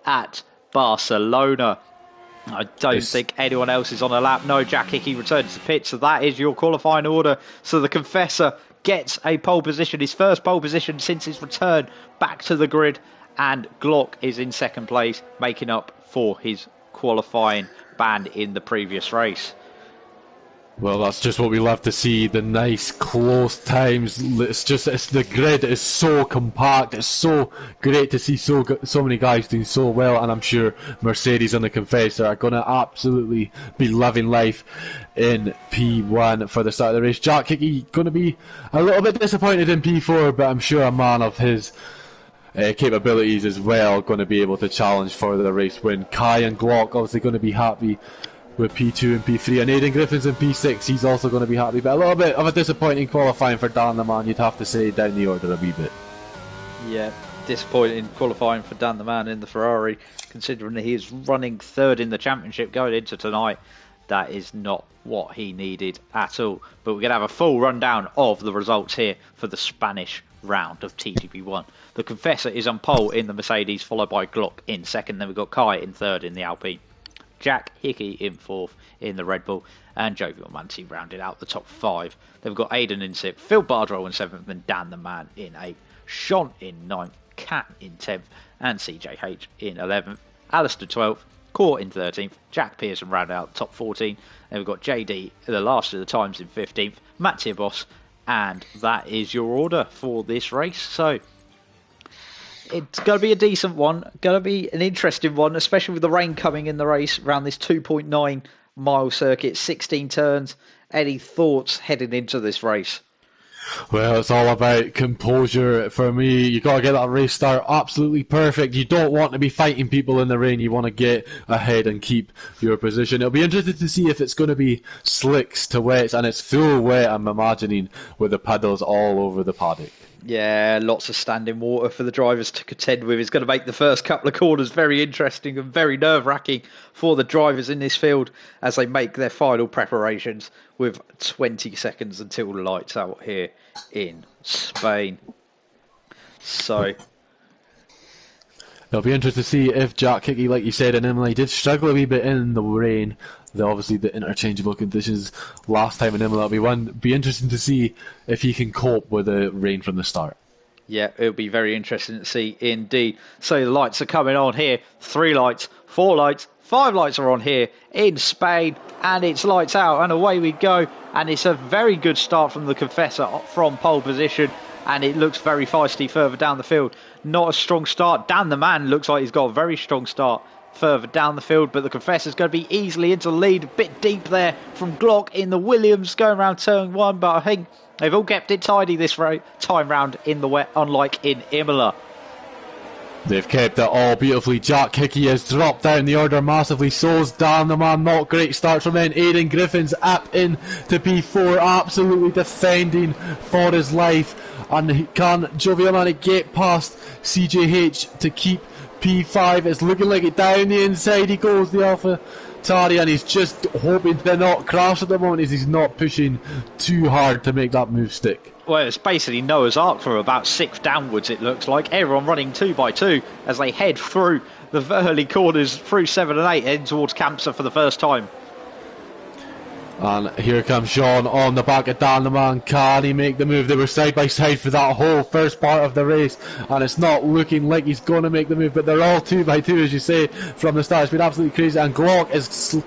at Barcelona. I don't think anyone else is on a lap. No, Jack Hickey returns to pit, so that is your qualifying order. So the Confessor gets a pole position, his first pole position since his return back to the grid, and Glock is in second place, making up for his qualifying ban in the previous race. Well, that's just what we love to see, the nice close times. The grid is so compact. It's so great to see so many guys doing so well, and I'm sure Mercedes and the Confessor are going to absolutely be loving life in P1 for the start of the race. Jack Hickey going to be a little bit disappointed in P4, but I'm sure a man of his capabilities as well going to be able to challenge for the race win. Kai and Glock obviously going to be happy with P2 and P3, and Aidan Griffin's in P6. He's also going to be happy, but a little bit of a disappointing qualifying for Dan the Man, you'd have to say, down the order a wee bit. Yeah, disappointing qualifying for Dan the Man in the Ferrari, considering that he is running third in the championship going into tonight. That is not what he needed at all. But we're going to have a full rundown of the results here for the Spanish round of TGP1. The Confessor is on pole in the Mercedes, followed by Glock in second. Then we've got Kai in third in the Alpine, Jack Hickey in fourth in the Red Bull, and Jovial Manti rounded out the top 5. Then we've got Aidan in 6th, Phil Bardwell in 7th, and Dan the Man in 8th, Sean in 9th, Kat in 10th, and CJH in 11th, Alistair 12th, Court in 13th, Jack Pearson rounded out the top 14. Then we've got JD, the last of the times, in 15th, Mattia Boss, and that is your order for this race. So it's going to be a decent one, going to be an interesting one, especially with the rain coming in the race around this 2.9 mile circuit, 16 turns. Any thoughts heading into this race? Well, it's all about composure for me. You got to get that race start absolutely perfect. You don't want to be fighting people in the rain. You want to get ahead and keep your position. It'll be interesting to see if it's going to be slicks to wets, and it's full wet, I'm imagining, with the puddles all over the paddock. Yeah, lots of standing water for the drivers to contend with. It's going to make the first couple of corners very interesting and very nerve-wracking for the drivers in this field as they make their final preparations with 20 seconds until the lights out here in Spain. So it'll be interesting to see if Jack Hickey, like you said, and Emily did struggle a wee bit in the rain. Obviously, the interchangeable conditions last time in Imola. It'll be interesting to see if he can cope with the rain from the start. Yeah, it'll be very interesting to see indeed. So the lights are coming on here. 3 lights, 4 lights, 5 lights are on here in Spain, and it's lights out, and away we go. And it's a very good start from the Confessor from pole position, and it looks very feisty further down the field. Not a strong start. Dan the Man looks like he's got a very strong start further down the field, but the Confessor's going to be easily into the lead. A bit deep there from Glock in the Williams going around turn 1, but I think they've all kept it tidy this time round in the wet, unlike in Imola. They've kept it all beautifully. Jack Hickey has dropped down the order massively. So's Dan the Man. Not great starts from then. Aidan Griffin's up in to P4, absolutely defending for his life. And can Joviamani get past CJH to keep P5? It's looking like it. Down the inside he goes, the AlphaTauri, and he's just hoping to not crash at the moment as he's not pushing too hard to make that move stick. Well, it's basically Noah's Ark from about 6th downwards, it looks like. Everyone running 2 by 2 as they head through the early corners through 7 and 8, heading towards Campsa for the first time. And here comes Sean on the back of Dan the Man. Can he make the move? They were side by side for that whole first part of the race, and it's not looking like he's going to make the move, but they're all 2 by 2, as you say, from the start. It's been absolutely crazy, and Glock is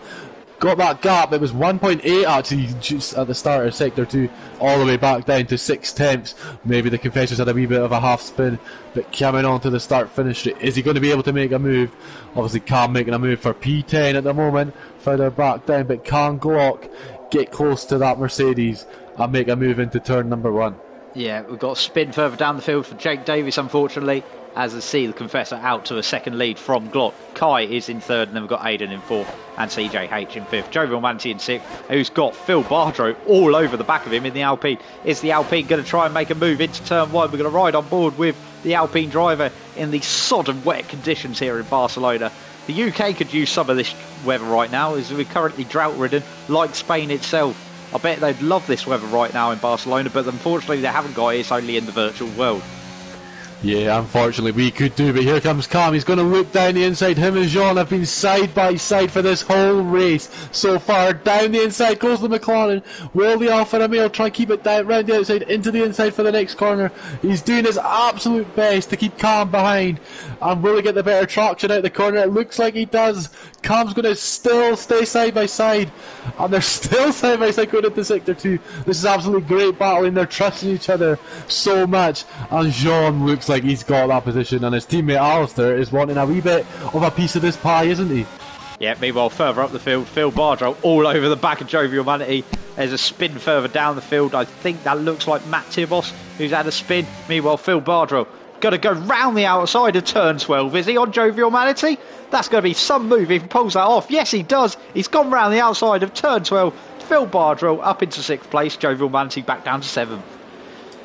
got that gap. It was 1.8 actually just at the start of sector 2, all the way back down to 6/10. Maybe the Confessors had a wee bit of a half spin, but coming on to the start finish, is he going to be able to make a move? Obviously Cam making a move for P10 at the moment, further back down, but can Glock get close to that Mercedes and make a move into turn number 1? Yeah, we've got a spin further down the field for Jake Davis, unfortunately, as I see the Confessor out to a second lead from Glock. Kai is in 3rd, and then we've got Aidan in 4th and CJH in 5th. Jovial Manti in 6th, who's got Phil Bardrow all over the back of him in the Alpine. Is the Alpine going to try and make a move into turn 1? We're going to ride on board with the Alpine driver in the sodden wet conditions here in Barcelona. The UK could use some of this weather right now, as we're currently drought-ridden, like Spain itself. I bet they'd love this weather right now in Barcelona, but unfortunately they haven't got it. It's only in the virtual world. Yeah, unfortunately we could do, but here comes Cam. He's going to look down the inside. Him and Jean have been side by side for this whole race so far. Down the inside goes the McLaren. Will the Alfa Romeo try and keep it down round the outside into the inside for the next corner? He's doing his absolute best to keep Cam behind, and will he get the better traction out the corner? It looks like he does. Cam's going to still stay side by side, and they're still side by side going into sector 2. This is absolutely great battling. They're trusting each other so much, and Jean looks like he's got that position, and his teammate Alistair is wanting a wee bit of a piece of this pie, isn't he? Yeah, meanwhile further up the field, Phil Bardrow all over the back of Jovial Manti. There's a spin further down the field. I think that looks like Matt Tibos, who's had a spin. Meanwhile Phil Bardrow got to go round the outside of turn 12. Is he on Jovial Manti? That's going to be some move if he pulls that off. Yes, he does. He's gone round the outside of turn 12. Phil Bardrow up into 6th place. Jovial Manti back down to 7th.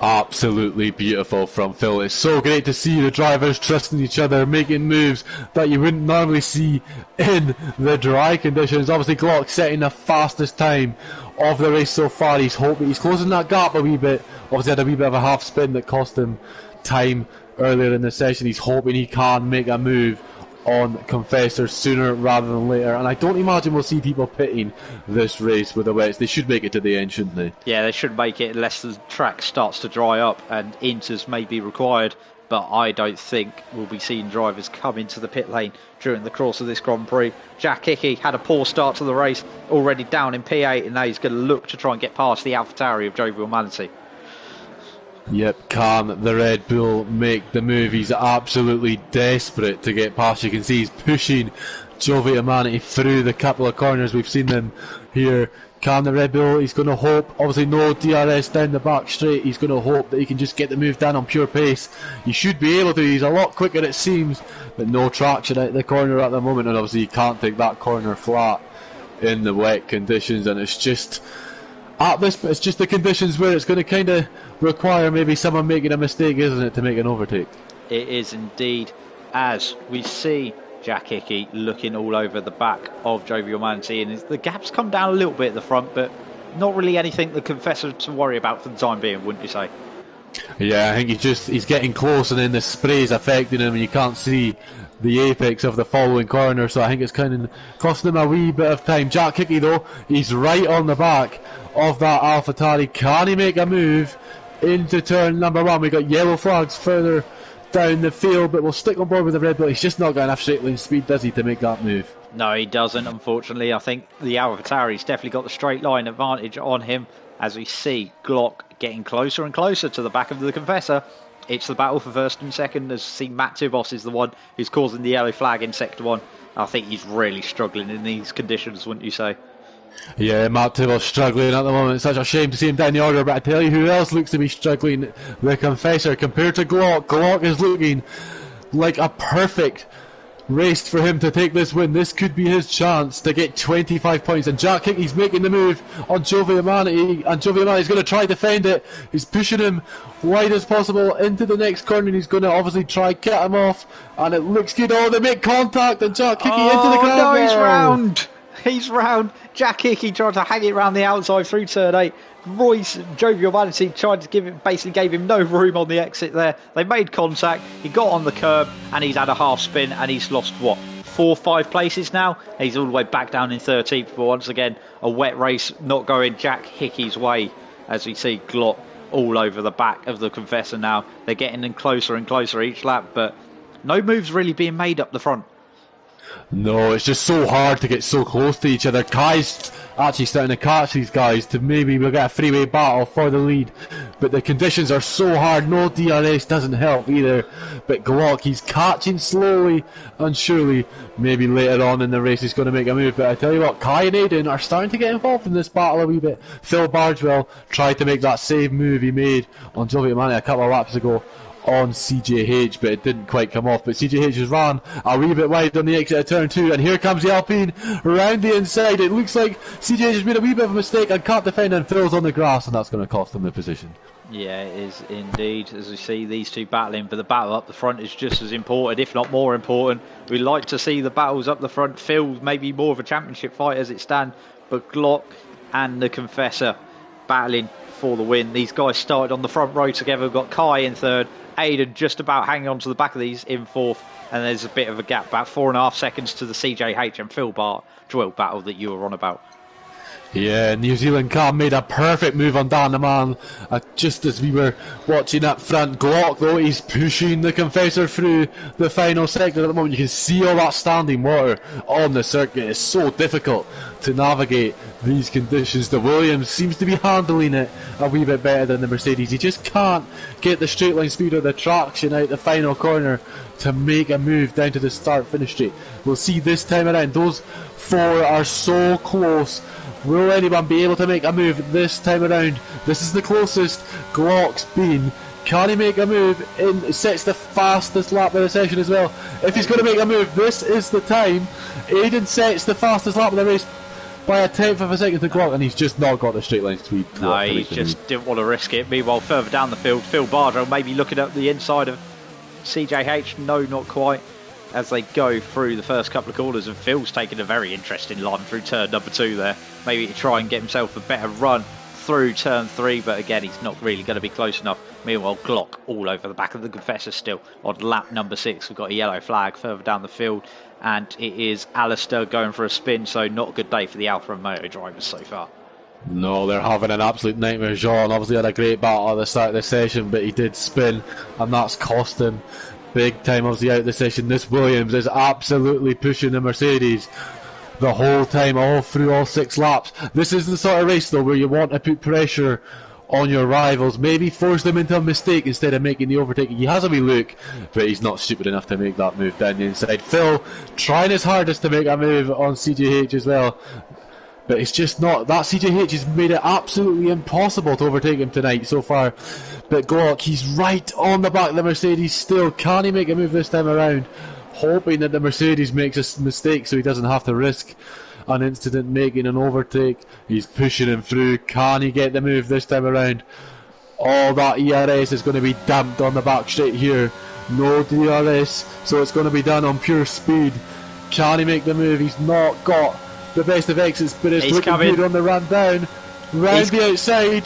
Absolutely beautiful from Phil. It's so great to see the drivers trusting each other, making moves that you wouldn't normally see in the dry conditions. Obviously Glock setting the fastest time of the race so far. He's hoping he's closing that gap a wee bit. Obviously had a wee bit of a half spin that cost him time earlier in the session. He's hoping he can make a move on Confessor sooner rather than later, and I don't imagine we'll see people pitting this race with the wets. They should make it to the end, shouldn't they? Yeah, they should make it unless the track starts to dry up and inters may be required, but I don't think we'll be seeing drivers come into the pit lane during the course of this Grand Prix. Jack Hickey had a poor start to the race, already down in P8, and now he's going to look to try and get past the AlphaTauri of Jovial Manti. Yep, can the Red Bull make the move? He's absolutely desperate to get past. You can see he's pushing Jovial Manti through the couple of corners. We've seen them here. Can the Red Bull? He's going to hope. Obviously no DRS down the back straight. He's going to hope that he can just get the move done on pure pace. He should be able to. He's a lot quicker it seems, but no traction out the corner at the moment, and obviously he can't take that corner flat in the wet conditions, and it's just it's just the conditions where it's going to kind of require maybe someone making a mistake, isn't it, to make an overtake? It is indeed, as we see Jack Hickey looking all over the back of Jovial Manti, and the gap's come down a little bit at the front, but not really anything the Confessor to worry about for the time being, wouldn't you say? Yeah, I think he's getting close, and then the spray's affecting him, and you can't see the apex of the following corner, so I think it's kind of costing him a wee bit of time. Jack Hickey though, he's right on the back of that AlphaTauri. Can he make a move into turn number 1? We got yellow flags further down the field, but we'll stick on board with the Red Bull. He's just not got enough straight line speed, does he, to make that move? No, he doesn't, unfortunately. I think the AlphaTauri's definitely got the straight line advantage on him, as we see Glock getting closer and closer to the back of the Confessor it's the battle for first and second. As see, Matt Tibos is the one who's causing the yellow flag in sector 1. I think he's really struggling in these conditions, wouldn't you say? Yeah, Matt Tibos struggling at the moment. It's such a shame to see him down the order, but I tell you who else looks to be struggling, the Confessor, compared to Glock. Glock is looking like a perfect race for him to take this win. This could be his chance to get 25 points, and Jack Hickey's making the move on Jovi Amanati, and Jovi Amanati's going to try to defend it. He's pushing him wide as possible into the next corner, and he's going to obviously try cut him off, and it looks good. Oh, they make contact, and Jack Hickey into the ground. No, he's round. He's round. Jack Hickey tried to hang it around the outside through turn 8. Royce Jovial Vanity tried to basically gave him no room on the exit there. They made contact. He got on the curb and he's had a half spin and he's lost 4 or 5 places now. He's all the way back down in 13th. But once again, a wet race not going Jack Hickey's way, as we see Glock all over the back of the Confessor now. They're getting in closer and closer each lap, but no moves really being made up the front. No, it's just so hard to get so close to each other. Kai's actually starting to catch these guys to maybe we'll get a three-way battle for the lead. But the conditions are so hard, no DRS doesn't help either. But Glock, he's catching slowly and surely. Maybe later on in the race he's going to make a move. But I tell you what, Kai and Aiden are starting to get involved in this battle a wee bit. Phil Bardwell tried to make that same move he made on Jovi Amani a couple of laps ago on CJH, but it didn't quite come off. But CJH has ran a wee bit wide on the exit of turn 2, and here comes the Alpine round the inside. It looks like CJH has made a wee bit of a mistake and can't defend, and Phil's on the grass, and that's going to cost him the position. Yeah, it is indeed, as we see these two battling, but the battle up the front is just as important, if not more important. We like to see the battles up the front. Phil maybe more of a championship fight as it stands, but Glock and the Confessor battling for the win. These guys started on the front row together. We've got Kai in third, Aiden just about hanging on to the back of these in fourth, and there's a bit of a gap, about 4.5 seconds to the CJH and Phil Bardwell battle that you were on about. Yeah, New Zealand car made a perfect move on Dan the Man. Just as we were watching up front, Glock though, he's pushing the Confessor through the final sector at the moment. You can see all that standing water on the circuit. It's so difficult to navigate these conditions. The Williams seems to be handling it a wee bit better than the Mercedes. He just can't get the straight line speed or the traction out the final corner to make a move down to the start finish straight. We'll see this time around. Those 4 are so close. Will anyone be able to make a move this time around? This is the closest Glock's been. Can he make a move? It sets the fastest lap of the session as well. If he's going to make a move, this is the time. Aiden sets the fastest lap of the race by a 10th of a second to Glock, and he's just not got the straight line speed. No, he just didn't want to risk it. Meanwhile, further down the field, Phil Bardwell maybe looking at the inside of CJH. No, not quite. As they go through the first couple of corners, and Phil's taking a very interesting line through turn number 2 there. Maybe to try and get himself a better run through turn 3, but again, he's not really going to be close enough. Meanwhile, Glock all over the back of the Confessor still on lap number 6. We've got a yellow flag further down the field, and it is Alistair going for a spin, so not a good day for the Alfa Romeo drivers so far. No, they're having an absolute nightmare. Jean obviously had a great battle at the start of the session, but he did spin, and that's cost him big time obviously out of the session. This Williams is absolutely pushing the Mercedes the whole time, all through all 6 laps. This is the sort of race though where you want to put pressure on your rivals, maybe force them into a mistake instead of making the overtaking. He has a wee look, but he's not stupid enough to make that move down the inside. Phil trying his hardest to make a move on CJH as well, but it's just not. That CJH has made it absolutely impossible to overtake him tonight so far. But Glock, he's right on the back of the Mercedes still. Can he make a move this time around? Hoping that the Mercedes makes a mistake so he doesn't have to risk an incident making an overtake. He's pushing him through. Can he get the move this time around? All that ERS is going to be damped on the back straight here. No DRS, so it's going to be done on pure speed. Can he make the move? He's not got the best of exits, but it's looking good on the run down. Round the outside.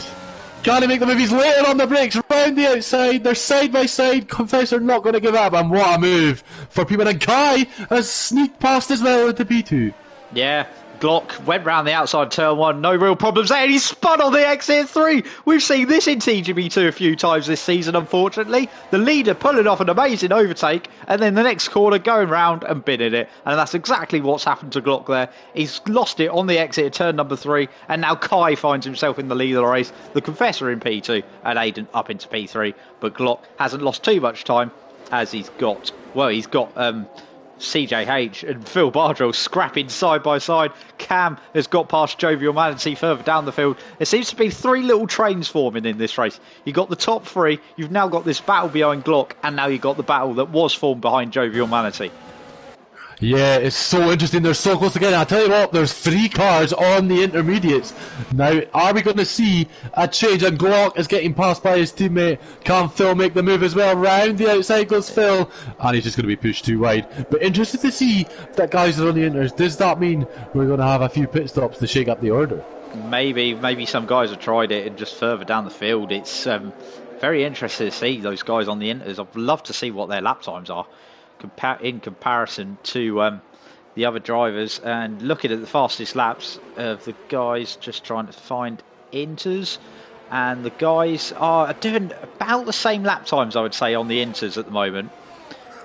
Can he make the move? He's later on the brakes, round the outside. They're side by side. Confessor not going to give up, and what a move for people. And Kai has sneaked past as well into P2. Yeah, Glock went round the outside turn 1, no real problems there, and he spun on the exit 3. We've seen this in TGB2 a few times this season, unfortunately. The leader pulling off an amazing overtake, and then the next corner going round and binning it. And that's exactly what's happened to Glock there. He's lost it on the exit of turn number 3, and now Kai finds himself in the lead of the race. The Confessor in P2, and Aiden up into P3. But Glock hasn't lost too much time, as he's got CJH and Phil Bardrell scrapping side by side. Cam has got past Jovial Manatee further down the field. There seems to be 3 little trains forming in this race. You've got the top 3, you've now got this battle behind Glock, and now you've got the battle that was formed behind Jovial Manatee. Yeah, it's so interesting. They're so close together. I tell you what, there's 3 cars on the intermediates. Now, are we going to see a change? And Glock is getting passed by his teammate. Can Phil make the move as well? Round the outside goes Phil, and he's just going to be pushed too wide. But interested to see that guys are on the inters. Does that mean we're going to have a few pit stops to shake up the order? Maybe some guys have tried it and just further down the field. It's very interesting to see those guys on the inters. I'd love to see what their lap times are in comparison to the other drivers, and looking at the fastest laps of the guys just trying to find inters, and the guys are doing about the same lap times, I would say, on the inters at the moment.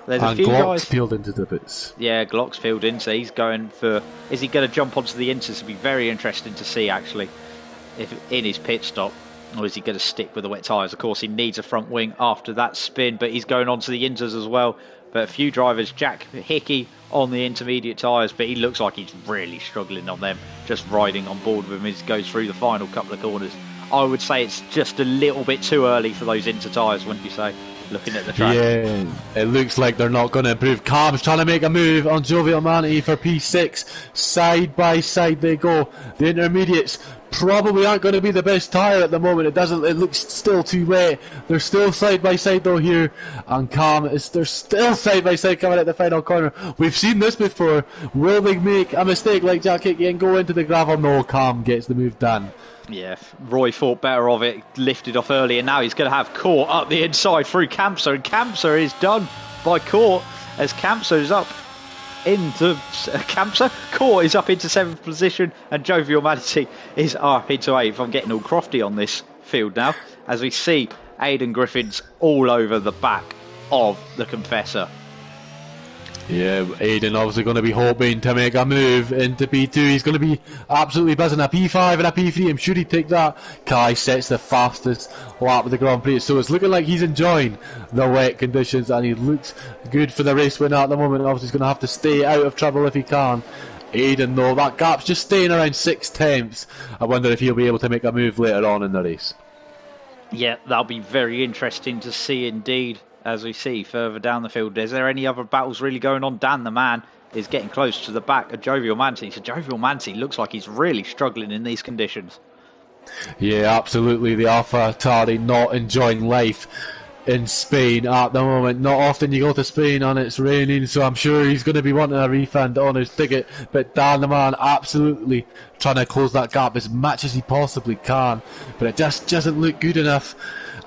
There's a few guys peeled into the bits. Yeah, Glock's peeled into. He's going for, is he going to jump onto the inters? It'll be very interesting to see actually if in his pit stop, or is he going to stick with the wet tyres? Of course, he needs a front wing after that spin, but he's going onto the inters as well. But a few drivers, Jack Hickey on the intermediate tyres, but he looks like he's really struggling on them, just riding on board with him as he goes through the final couple of corners. I would say it's just a little bit too early for those inter tyres, wouldn't you say, looking at the track? Yeah, it looks like they're not going to improve. Cam's trying to make a move on Jovial Manatee for P6. Side by side they go. The intermediates probably aren't going to be the best tyre at the moment. It looks still too wet. They're still side by side though here, and they're still side by side coming at the final corner. We've seen this before. Will they make a mistake like Jack Hickey and go into the gravel? No, Cam gets the move done. Yeah, Roy thought better of it, lifted off early, and now he's going to have Court up the inside through Campser, and Campser is done by Court as Campser's up into Campser. Court is up into 7th position, and Jovial Manatee is up into 8th. I'm getting all crofty on this field now, as we see Aidan Griffin's all over the back of the Confessor. Yeah, Aiden obviously going to be hoping to make a move into P2. He's going to be absolutely buzzing. A P5 and a P3. I'm sure he'd take that. Kai sets the fastest lap of the Grand Prix. So it's looking like he's enjoying the wet conditions, and he looks good for the race winner at the moment. Obviously he's going to have to stay out of trouble if he can. Aiden though, that gap's just staying around 6/10. I wonder if he'll be able to make a move later on in the race. Yeah, that'll be very interesting to see indeed. As we see further down the field, is there any other battles really going on? Dan the man is getting close to the back of Jovial Manatee. So Jovial Manatee looks like he's really struggling in these conditions. Yeah, absolutely. The Alpha Tari not enjoying life in Spain at the moment. Not often you go to Spain and it's raining, so I'm sure he's going to be wanting a refund on his ticket. But Dan the man absolutely trying to close that gap as much as he possibly can. But it just doesn't look good enough.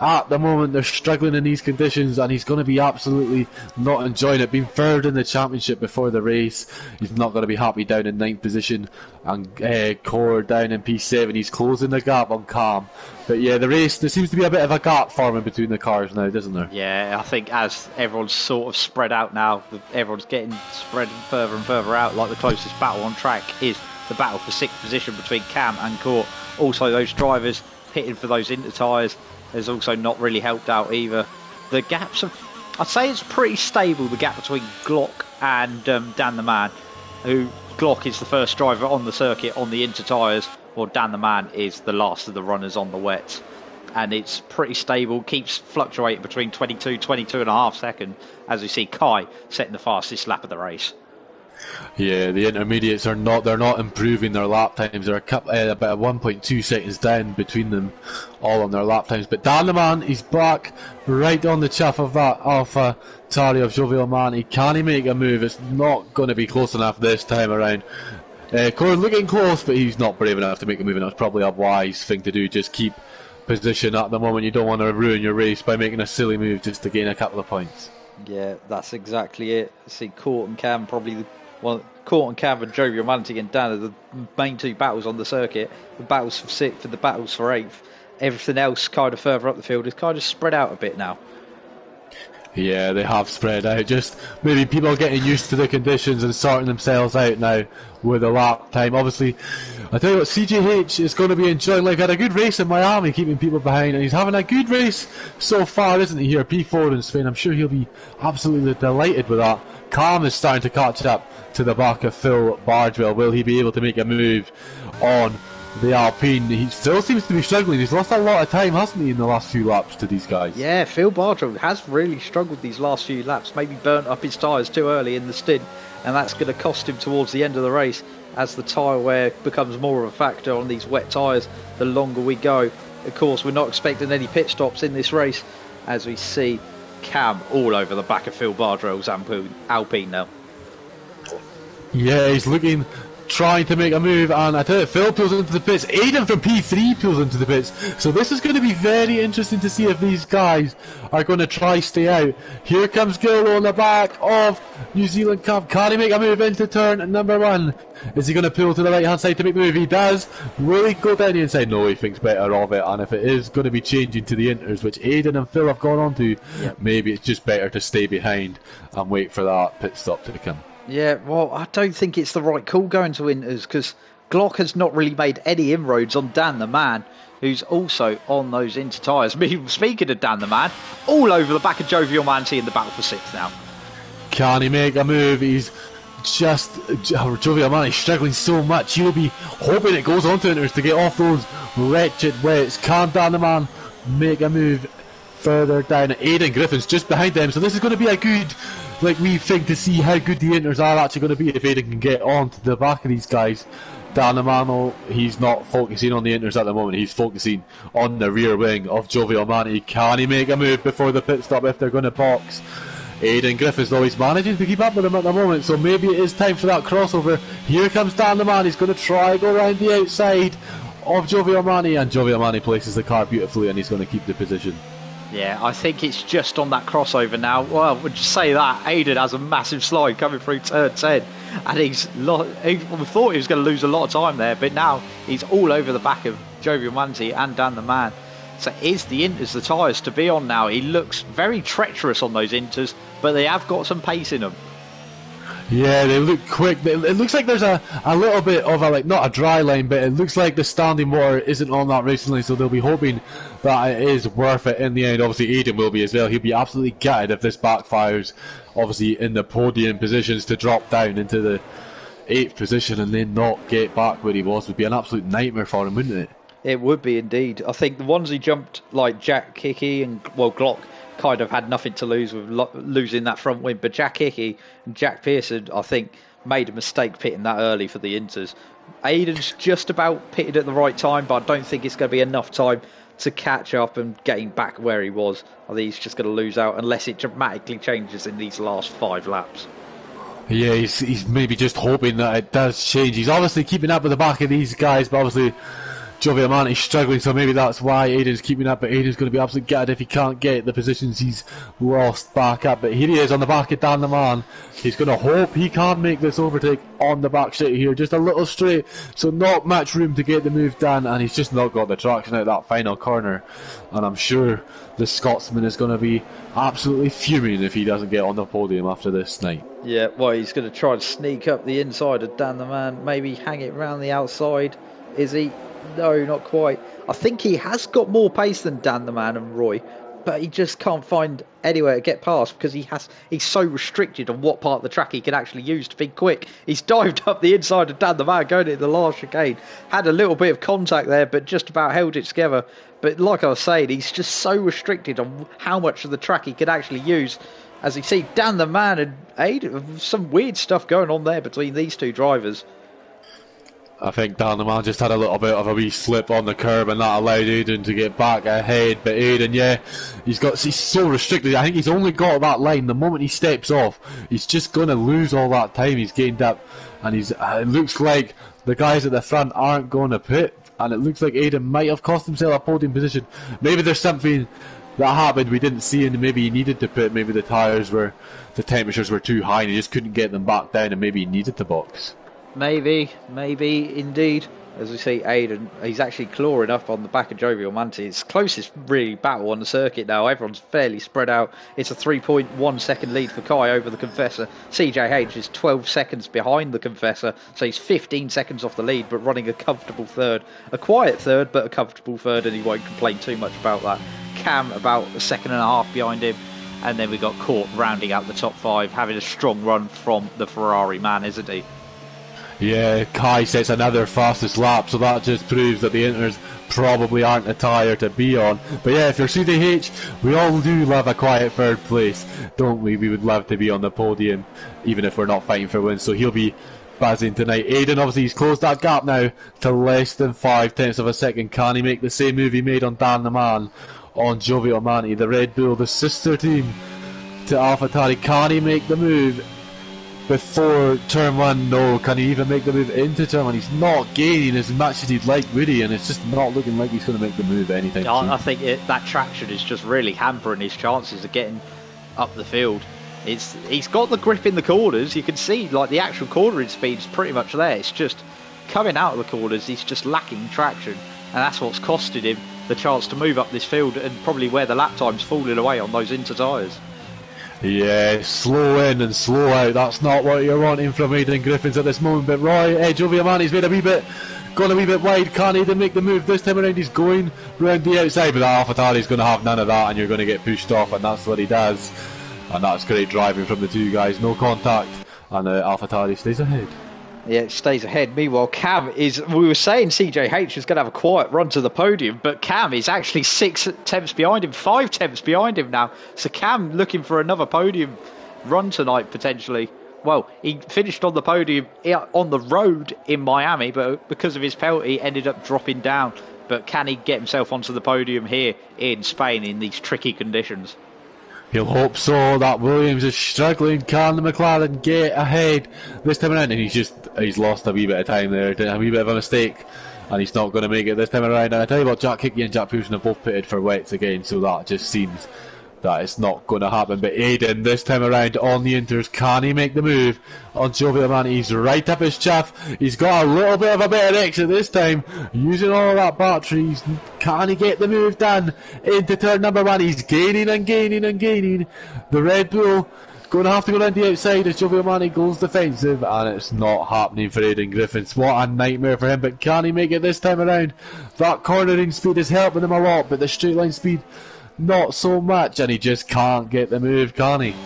At the moment they're struggling in these conditions, and he's going to be absolutely not enjoying it. Being third in the championship before the race, he's not going to be happy down in 9th position, and Core down in P7. He's closing the gap on Cam. But yeah, the race, there seems to be a bit of a gap forming between the cars now, doesn't there? Yeah, I think as everyone's sort of spread out now, everyone's getting spread further and further out, like the closest battle on track is the battle for 6th position between Cam and Core. Also those drivers pitting for those inter tyres has also not really helped out either. The gaps I'd say it's pretty stable, the gap between Glock and Dan the Man, who Glock is the first driver on the circuit on the inter tyres, while Dan the Man is the last of the runners on the wets. And it's pretty stable, keeps fluctuating between 22 and a half seconds, as we see Kai setting the fastest lap of the race. Yeah, the intermediates they're not improving their lap times. They're about 1.2 seconds down between them, all on their lap times. But Dan the man, he's back right on the chuff of that Alpha Tari of Jovial Manatee. Can he make a move? It's not going to be close enough this time around. Core's looking close, but he's not brave enough to make a move, and that's probably a wise thing to do. Just keep position at the moment. You don't want to ruin your race by making a silly move just to gain a couple of points. Yeah, that's exactly it. See, Court and Cam probably Court and Cav and Joe Romantic and Dan are the main two battles on the circuit. The battles for 6th and the battles for 8th. Everything else kind of further up the field is kind of spread out a bit now. Yeah, they have spread out. Just maybe people getting used to the conditions and sorting themselves out now with a lap time. Obviously, I tell you what, CJH is going to be enjoying life. He had a good race in Miami, keeping people behind, and he's having a good race so far, isn't he, here? P4 in Spain. I'm sure he'll be absolutely delighted with that. Calm is starting to catch up to the back of Phil Bardwell. Will he be able to make a move on the Alpine? He still seems to be struggling. He's lost a lot of time, hasn't he, in the last few laps to these guys? Yeah, Phil Bardwell has really struggled these last few laps. Maybe burnt up his tyres too early in the stint, and that's going to cost him towards the end of the race as the tyre wear becomes more of a factor on these wet tyres the longer we go. Of course, we're not expecting any pit stops in this race as we see Cam all over the back of Phil Bardwell's Alpine now. Yeah, he's looking, trying to make a move, and I tell you, Phil pulls into the pits. Aidan from P3 pulls into the pits. So this is going to be very interesting to see if these guys are going to try stay out. Here comes Gillo on the back of New Zealand Cup. Can he make a move into turn number 1? Is he going to pull to the right hand side to make the move? He does. Will he go down the inside? No, he thinks better of it, and if it is going to be changing to the inters, which Aidan and Phil have gone on to, maybe it's just better to stay behind and wait for that pit stop to come. Yeah, well, I don't think it's the right call going to inters because Glock has not really made any inroads on Dan the Man, who's also on those inter tyres. Speaking of Dan the Man, all over the back of Jovial Manti in the battle for 6th now. Can he make a move? He's just... Jovial Manti's struggling so much. He'll be hoping it goes on to inters to get off those wretched wets. Can Dan the Man make a move further down? Aidan Griffin's just behind them, so this is going to be a good... we think to see how good the inters are actually going to be if Aidan can get on to the back of these guys. Dan Amano, he's not focusing on the inters at the moment, he's focusing on the rear wing of Jovial Manti. Can he make a move before the pit stop if they're going to box? Aidan Griffiths though, he's managing to keep up with him at the moment, so maybe it is time for that crossover. Here comes Dan the Man, he's going to try go around the outside of Jovial Manti, and Jovial Manti places the car beautifully and he's going to keep the position. Yeah, I think it's just on that crossover now. Well, would you say that? Aidan has a massive slide coming through turn 10. And we thought he was going to lose a lot of time there, but now he's all over the back of Jovial Manti and Dan the Man. So is the inters the tyres to be on now? He looks very treacherous on those inters, but they have got some pace in them. Yeah, they look quick. It looks like there's a little bit of a, not a dry line, but it looks like the standing water isn't on that recently, so they'll be hoping that it is worth it in the end. Obviously, Aidan will be as well. He'll be absolutely gutted if this backfires, obviously, in the podium positions to drop down into the 8th position and then not get back where he was. Would be an absolute nightmare for him, wouldn't it? It would be indeed. I think the ones he jumped, like Jack Hickey and, Glock, kind of had nothing to lose with losing that front wing, but Jack Hickey and Jack Pearson, I think, made a mistake pitting that early for the inters. Aidan's just about pitted at the right time, but I don't think it's going to be enough time to catch up and getting back where he was. I think he's just going to lose out unless it dramatically changes in these last 5 laps. Yeah, he's maybe just hoping that it does change. He's obviously keeping up with the back of these guys, but obviously Jovial Manti's struggling, so maybe that's why Aidan's keeping up, but Aidan's going to be absolutely gutted if he can't get the positions he's lost back up. But here he is on the back of Dan the Man. He's going to hope he can make this overtake on the back straight here, just a little straight, so not much room to get the move done, and he's just not got the traction out that final corner, and I'm sure the Scotsman is going to be absolutely fuming if he doesn't get on the podium after this night. Yeah, well, he's going to try and sneak up the inside of Dan the Man, maybe hang it around the outside. Is he? No, not quite. I think he has got more pace than Dan the Man and Roy, but he just can't find anywhere to get past because he's so restricted on what part of the track he can actually use to be quick. He's dived up the inside of Dan the Man going into the last chicane. Had a little bit of contact there, but just about held it together. But like I was saying, he's just so restricted on how much of the track he can actually use. As you see, Dan the Man and Aidan, some weird stuff going on there between these two drivers. I think Dan the Man just had a little bit of a wee slip on the curb and that allowed Aidan to get back ahead, but Aidan, yeah, he's so restricted. I think he's only got that line. The moment he steps off, he's just going to lose all that time he's gained up, and it looks like the guys at the front aren't going to pit, and it looks like Aidan might have cost himself a podium position. Maybe there's something that happened, we didn't see, and maybe he needed to put, maybe the temperatures were too high and he just couldn't get them back down, and maybe he needed the box. Maybe indeed. As we see, Aiden, he's actually clawing up on the back of Jovial Manti. It's closest really battle on the circuit now. Everyone's fairly spread out. It's a 3.1 second lead for Kai over the Confessor. CJH is 12 seconds behind the Confessor, so he's 15 seconds off the lead, but running a comfortable third. A quiet third, but a comfortable third, and he won't complain too much about that. Cam about a second and a half behind him. And then we got Court rounding out the top 5, having a strong run from the Ferrari man, isn't he? Yeah, Kai sets another fastest lap, so that just proves that the Inters probably aren't a tyre to be on. But yeah, if you're CDH, we all do love a quiet third place, don't we? We would love to be on the podium, even if we're not fighting for wins. So he'll be buzzing tonight. Aiden, obviously, he's closed that gap now to less than 0.5 of a second. Can he make the same move he made on Dan the Man, on Jovial Manti, the Red Bull, the sister team to AlphaTauri? Can he make the move before turn 1? No. Can he even make the move into turn 1? He's not gaining as much as he'd like, would he? And it's just not looking like he's going to make the move anytime soon. I think that traction is just really hampering his chances of getting up the field. He's got the grip in the corners. You can see like the actual cornering speed is pretty much there. It's just coming out of the corners, he's just lacking traction, and that's what's costed him the chance to move up this field, and probably where the lap time's falling away on those inter tyres. Yeah, slow in and slow out. That's not what you're wanting from Aiden Griffiths at this moment. But Roy, Jovial Manti's gone a wee bit wide. Can't Aiden make the move this time around? He's going round the outside, but that AlphaTauri's going to have none of that, and you're going to get pushed off, and that's what he does. And that's great driving from the two guys. No contact, and AlphaTauri stays ahead. Yeah, it stays ahead. Meanwhile, Cam we were saying CJH is going to have a quiet run to the podium, but Cam is actually 6 tenths behind him, 5 tenths behind him now. So Cam looking for another podium run tonight, potentially. Well, he finished on the podium on the road in Miami, but because of his penalty, ended up dropping down. But can he get himself onto the podium here in Spain in these tricky conditions? He'll hope so. That Williams is struggling. Can the McLaren get ahead this time around? And he's lost a wee bit of time there, a wee bit of a mistake, and he's not going to make it this time around. And I tell you what, Jack Hickey and Jack Pearson have both pitted for wets again, so that just seems that it's not going to happen. But Aiden, this time around on the Inters, can he make the move on Jovial Manti? He's right up his chaff. He's got a little bit of a better exit this time, using all that battery. Can he get the move done into turn number 1? He's gaining and gaining and gaining. The Red Bull going to have to go down the outside as Jovial Manti goes defensive, and it's not happening for Aiden Griffiths. What a nightmare for him, but can he make it this time around? That cornering speed is helping him a lot, but the straight line speed not so much, and he just can't get the move, can he?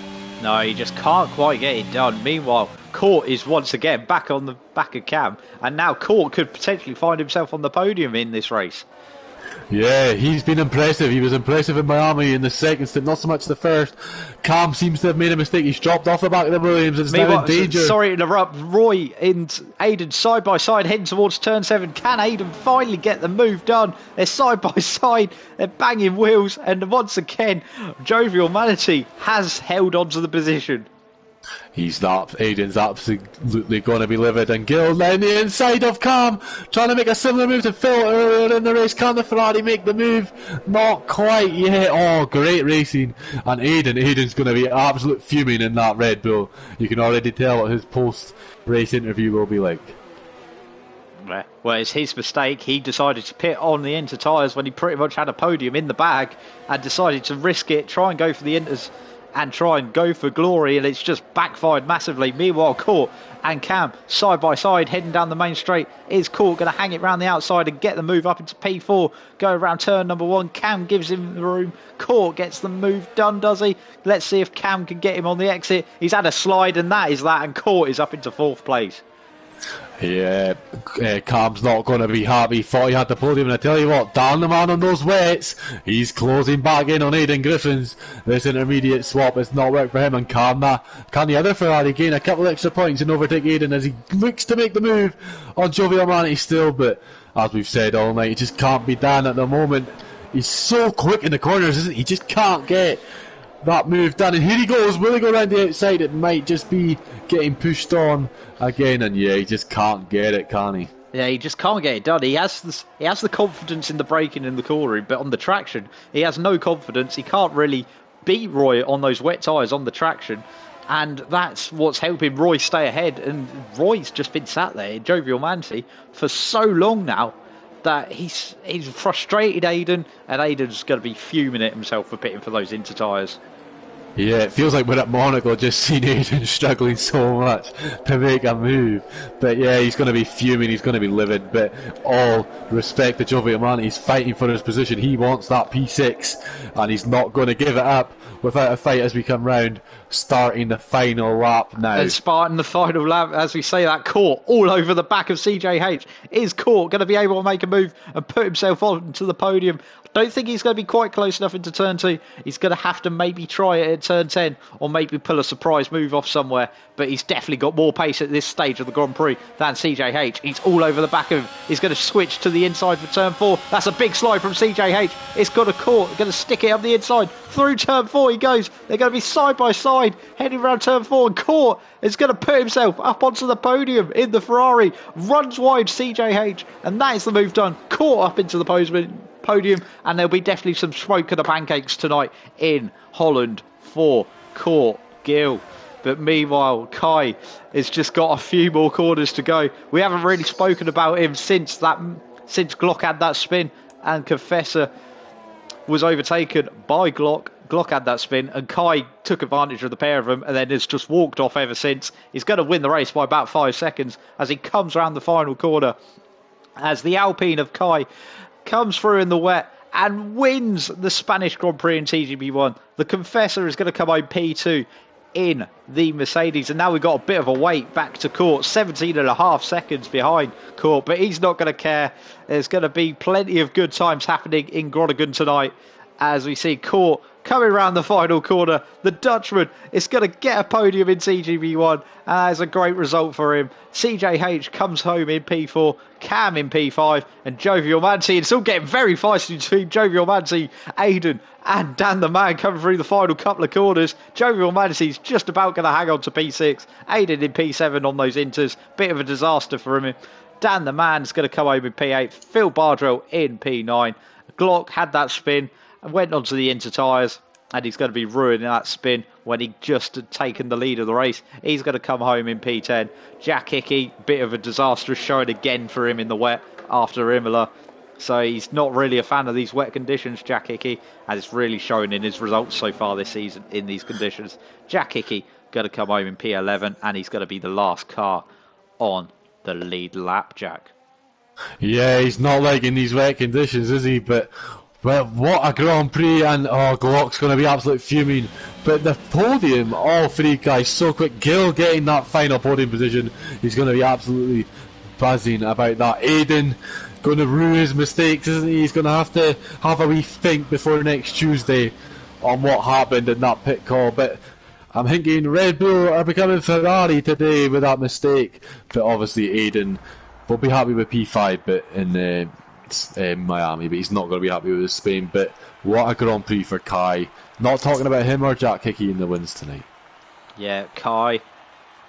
No, he just can't quite get it done. Meanwhile, Court is once again back on the back of Cam, and now Court could potentially find himself on the podium in this race. Yeah, he's been impressive. He was impressive in Miami in the second stint, not so much the first. Cam seems to have made a mistake. He's dropped off the back of the Williams and is now in danger. Sorry to interrupt. Roy and Aiden side by side heading towards turn 7. Can Aiden finally get the move done? They're side by side. They're banging wheels. And once again, Jovial Manti has held on to the position. Aiden's absolutely going to be livid, and Gill down the inside of Cam, trying to make a similar move to Phil earlier in the race. Can the Ferrari make the move? Not quite yet. Oh, great racing. And Aiden's going to be absolute fuming in that Red Bull. You can already tell what his post-race interview will be like. Well, it's his mistake. He decided to pit on the Inter tyres when he pretty much had a podium in the bag, and decided to risk it, try and go for the Inters and try and go for glory, and it's just backfired massively. Meanwhile, Court and Cam side by side heading down the main straight. Is Court going to hang it round the outside and get the move up into P4, go around turn number 1? Cam gives him the room. Court gets the move done, does he? Let's see if Cam can get him on the exit. He's had a slide, and that is that, and Court is up into 4th place. Yeah, Cam's not going to be happy. Thought he had the podium, and I tell you what, Dan the Man on those wets, he's closing back in on Aiden Griffiths. This intermediate swap has not worked for him, and can the other Ferrari gain a couple extra points and overtake Aiden as he looks to make the move on Jovial Manti still? But as we've said all night, it just can't be done at the moment. He's so quick in the corners, isn't he? He just can't get that move done, and here he goes. Will he go around the outside? It might just be getting pushed on again, and yeah, he just can't get it, can he? Yeah, he just can't get it done. He has the confidence in the braking and the cornering, but on the traction, he has no confidence. He can't really beat Roy on those wet tyres on the traction, and that's what's helping Roy stay ahead. And Roy's just been sat there, Jovial Manti, for so long now that he's frustrated Aiden, and Aiden's going to be fuming at himself for pitting for those inter tyres. Yeah, it feels like we're at Monaco just seeing Aiden struggling so much to make a move. But yeah, he's going to be fuming, he's going to be livid. But all respect to Giovinazzi, he's fighting for his position. He wants that P6 and he's not going to give it up without a fight as we come round, starting the final lap now. And starting the final lap, as we say that, Court all over the back of CJH. Is Court going to be able to make a move and put himself onto the podium? I don't think he's going to be quite close enough into turn 2. He's going to have to maybe try it at turn 10 or maybe pull a surprise move off somewhere. But he's definitely got more pace at this stage of the Grand Prix than CJH. He's all over the back of him. He's going to switch to the inside for turn 4. That's a big slide from CJH. It's got a Court, going to stick it up the inside. Through turn 4 he goes. They're going to be side by side heading around turn 4, and Court is going to put himself up onto the podium in the Ferrari. Runs wide CJH, and that is the move done. Court up into the podium, and there'll be definitely some smoke of the pancakes tonight in Holland for Court Gill. But meanwhile, Kai has just got a few more corners to go. We haven't really spoken about him since Glock had that spin and Confessor was overtaken by Glock. Glock had that spin and Kai took advantage of the pair of them and then has just walked off ever since. He's going to win the race by about 5 seconds as he comes around the final corner, as the Alpine of Kai comes through in the wet and wins the Spanish Grand Prix in TGP1. The Confessor is going to come home P2 in the Mercedes, and now we've got a bit of a wait back to Court, 17.5 seconds behind Court, but he's not going to care. There's going to be plenty of good times happening in Groningen tonight as we see Court coming around the final corner. The Dutchman is going to get a podium in TGP1, and that's a great result for him. CJH comes home in P4, Cam in P5, and Jovial Manti. It's all getting very feisty between Jovial Manti, Aiden, and Dan the Man coming through the final couple of corners. Jovial Manti's just about going to hang on to P6. Aiden in P7 on those inters. Bit of a disaster for him. Dan the Man's going to come home in P8. Phil Bardrell in P9. Glock had that spin and went onto the inter tyres, and he's going to be ruining that spin when he just had taken the lead of the race. He's going to come home in P10. Jack Hickey, bit of a disastrous showing again for him in the wet after Imola. So he's not really a fan of these wet conditions, Jack Hickey, as it's really shown in his results so far this season in these conditions. Jack Hickey going to come home in P11, and he's going to be the last car on the lead lap, Jack. Yeah, he's not liking these wet conditions, is he? But well, what a Grand Prix, and Glock's going to be absolutely fuming. But the podium, all three guys so quick. Gill getting that final podium position, he's going to be absolutely buzzing about that. Aiden going to rue his mistakes, isn't he? He's going to have a wee think before next Tuesday on what happened in that pit call. But I'm thinking Red Bull are becoming Ferrari today with that mistake. But obviously Aiden will be happy with P5 but in Miami, but he's not going to be happy with Spain. But what a Grand Prix for Kai. Not talking about him or Jack Hickey in the wins tonight. Yeah, Kai,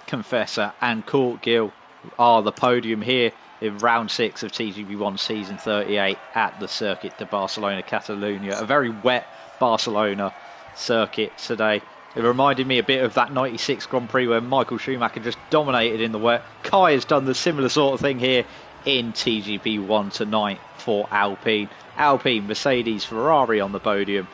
Confessor and Court Gill are the podium here in round 6 of TGP1 season 38 at the Circuit de Barcelona Catalunya. A very wet Barcelona circuit today. It reminded me a bit of that 96 Grand Prix where Michael Schumacher just dominated in the wet. Kai has done the similar sort of thing here in TGP1 tonight for Alpine. Alpine, Mercedes, Ferrari on the podium,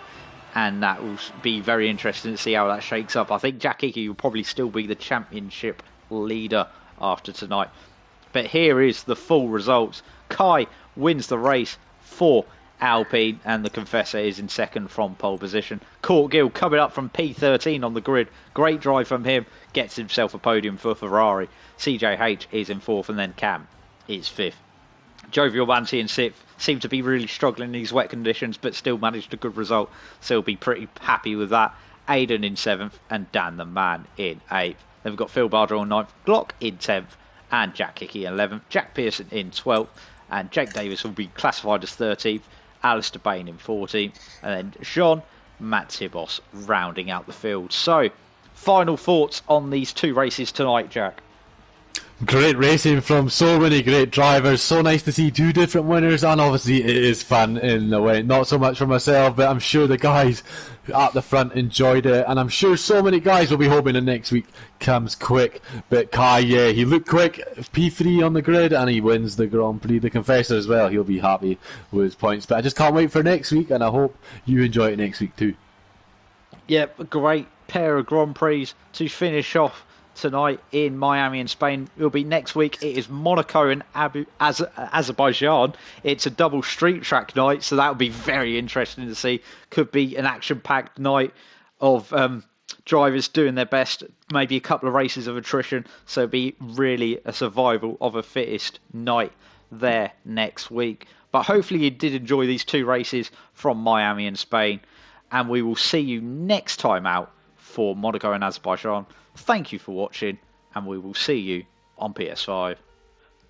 and that will be very interesting to see how that shakes up. I think Jack Hickey will probably still be the championship leader after tonight. But here is the full results. Kai wins the race for Alpine, and the Confessor is in second from pole position. Court Gill coming up from P13 on the grid. Great drive from him. Gets himself a podium for Ferrari. CJH is in fourth, and then Cam is fifth. Jovial Manti in sixth. Seem to be really struggling in these wet conditions, but still managed a good result. So he'll be pretty happy with that. Aiden in seventh, and Dan the Man in eighth. Then we've got Phil Bardrell in ninth. Glock in 10th, and Jack Hickey in 11th. Jack Pearson in 12th, and Jake Davis will be classified as 13th. Alistair Bain in 14th, and then Jean Matsibos rounding out the field. So, final thoughts on these two races tonight, Jack? Great racing from so many great drivers. So nice to see two different winners, and obviously it is fun in a way. Not so much for myself, but I'm sure the guys at the front enjoyed it, and I'm sure so many guys will be hoping the next week comes quick. But Kai, yeah, he looked quick, P3 on the grid, and he wins the Grand Prix. The Confessor as well, he'll be happy with his points. But I just can't wait for next week, and I hope you enjoy it next week too. Yep, a great pair of Grand Prix to finish off tonight in Miami and Spain. It'll be next week. It is Monaco and Azerbaijan. It's a double street track night, so that'll be very interesting to see. Could be an action-packed night of drivers doing their best, maybe a couple of races of attrition, so it'll be really a survival of a fittest night there next week. But hopefully you did enjoy these two races from Miami and Spain, and we will see you next time out for Monaco and Azerbaijan. Thank you for watching, and we will see you on PS5.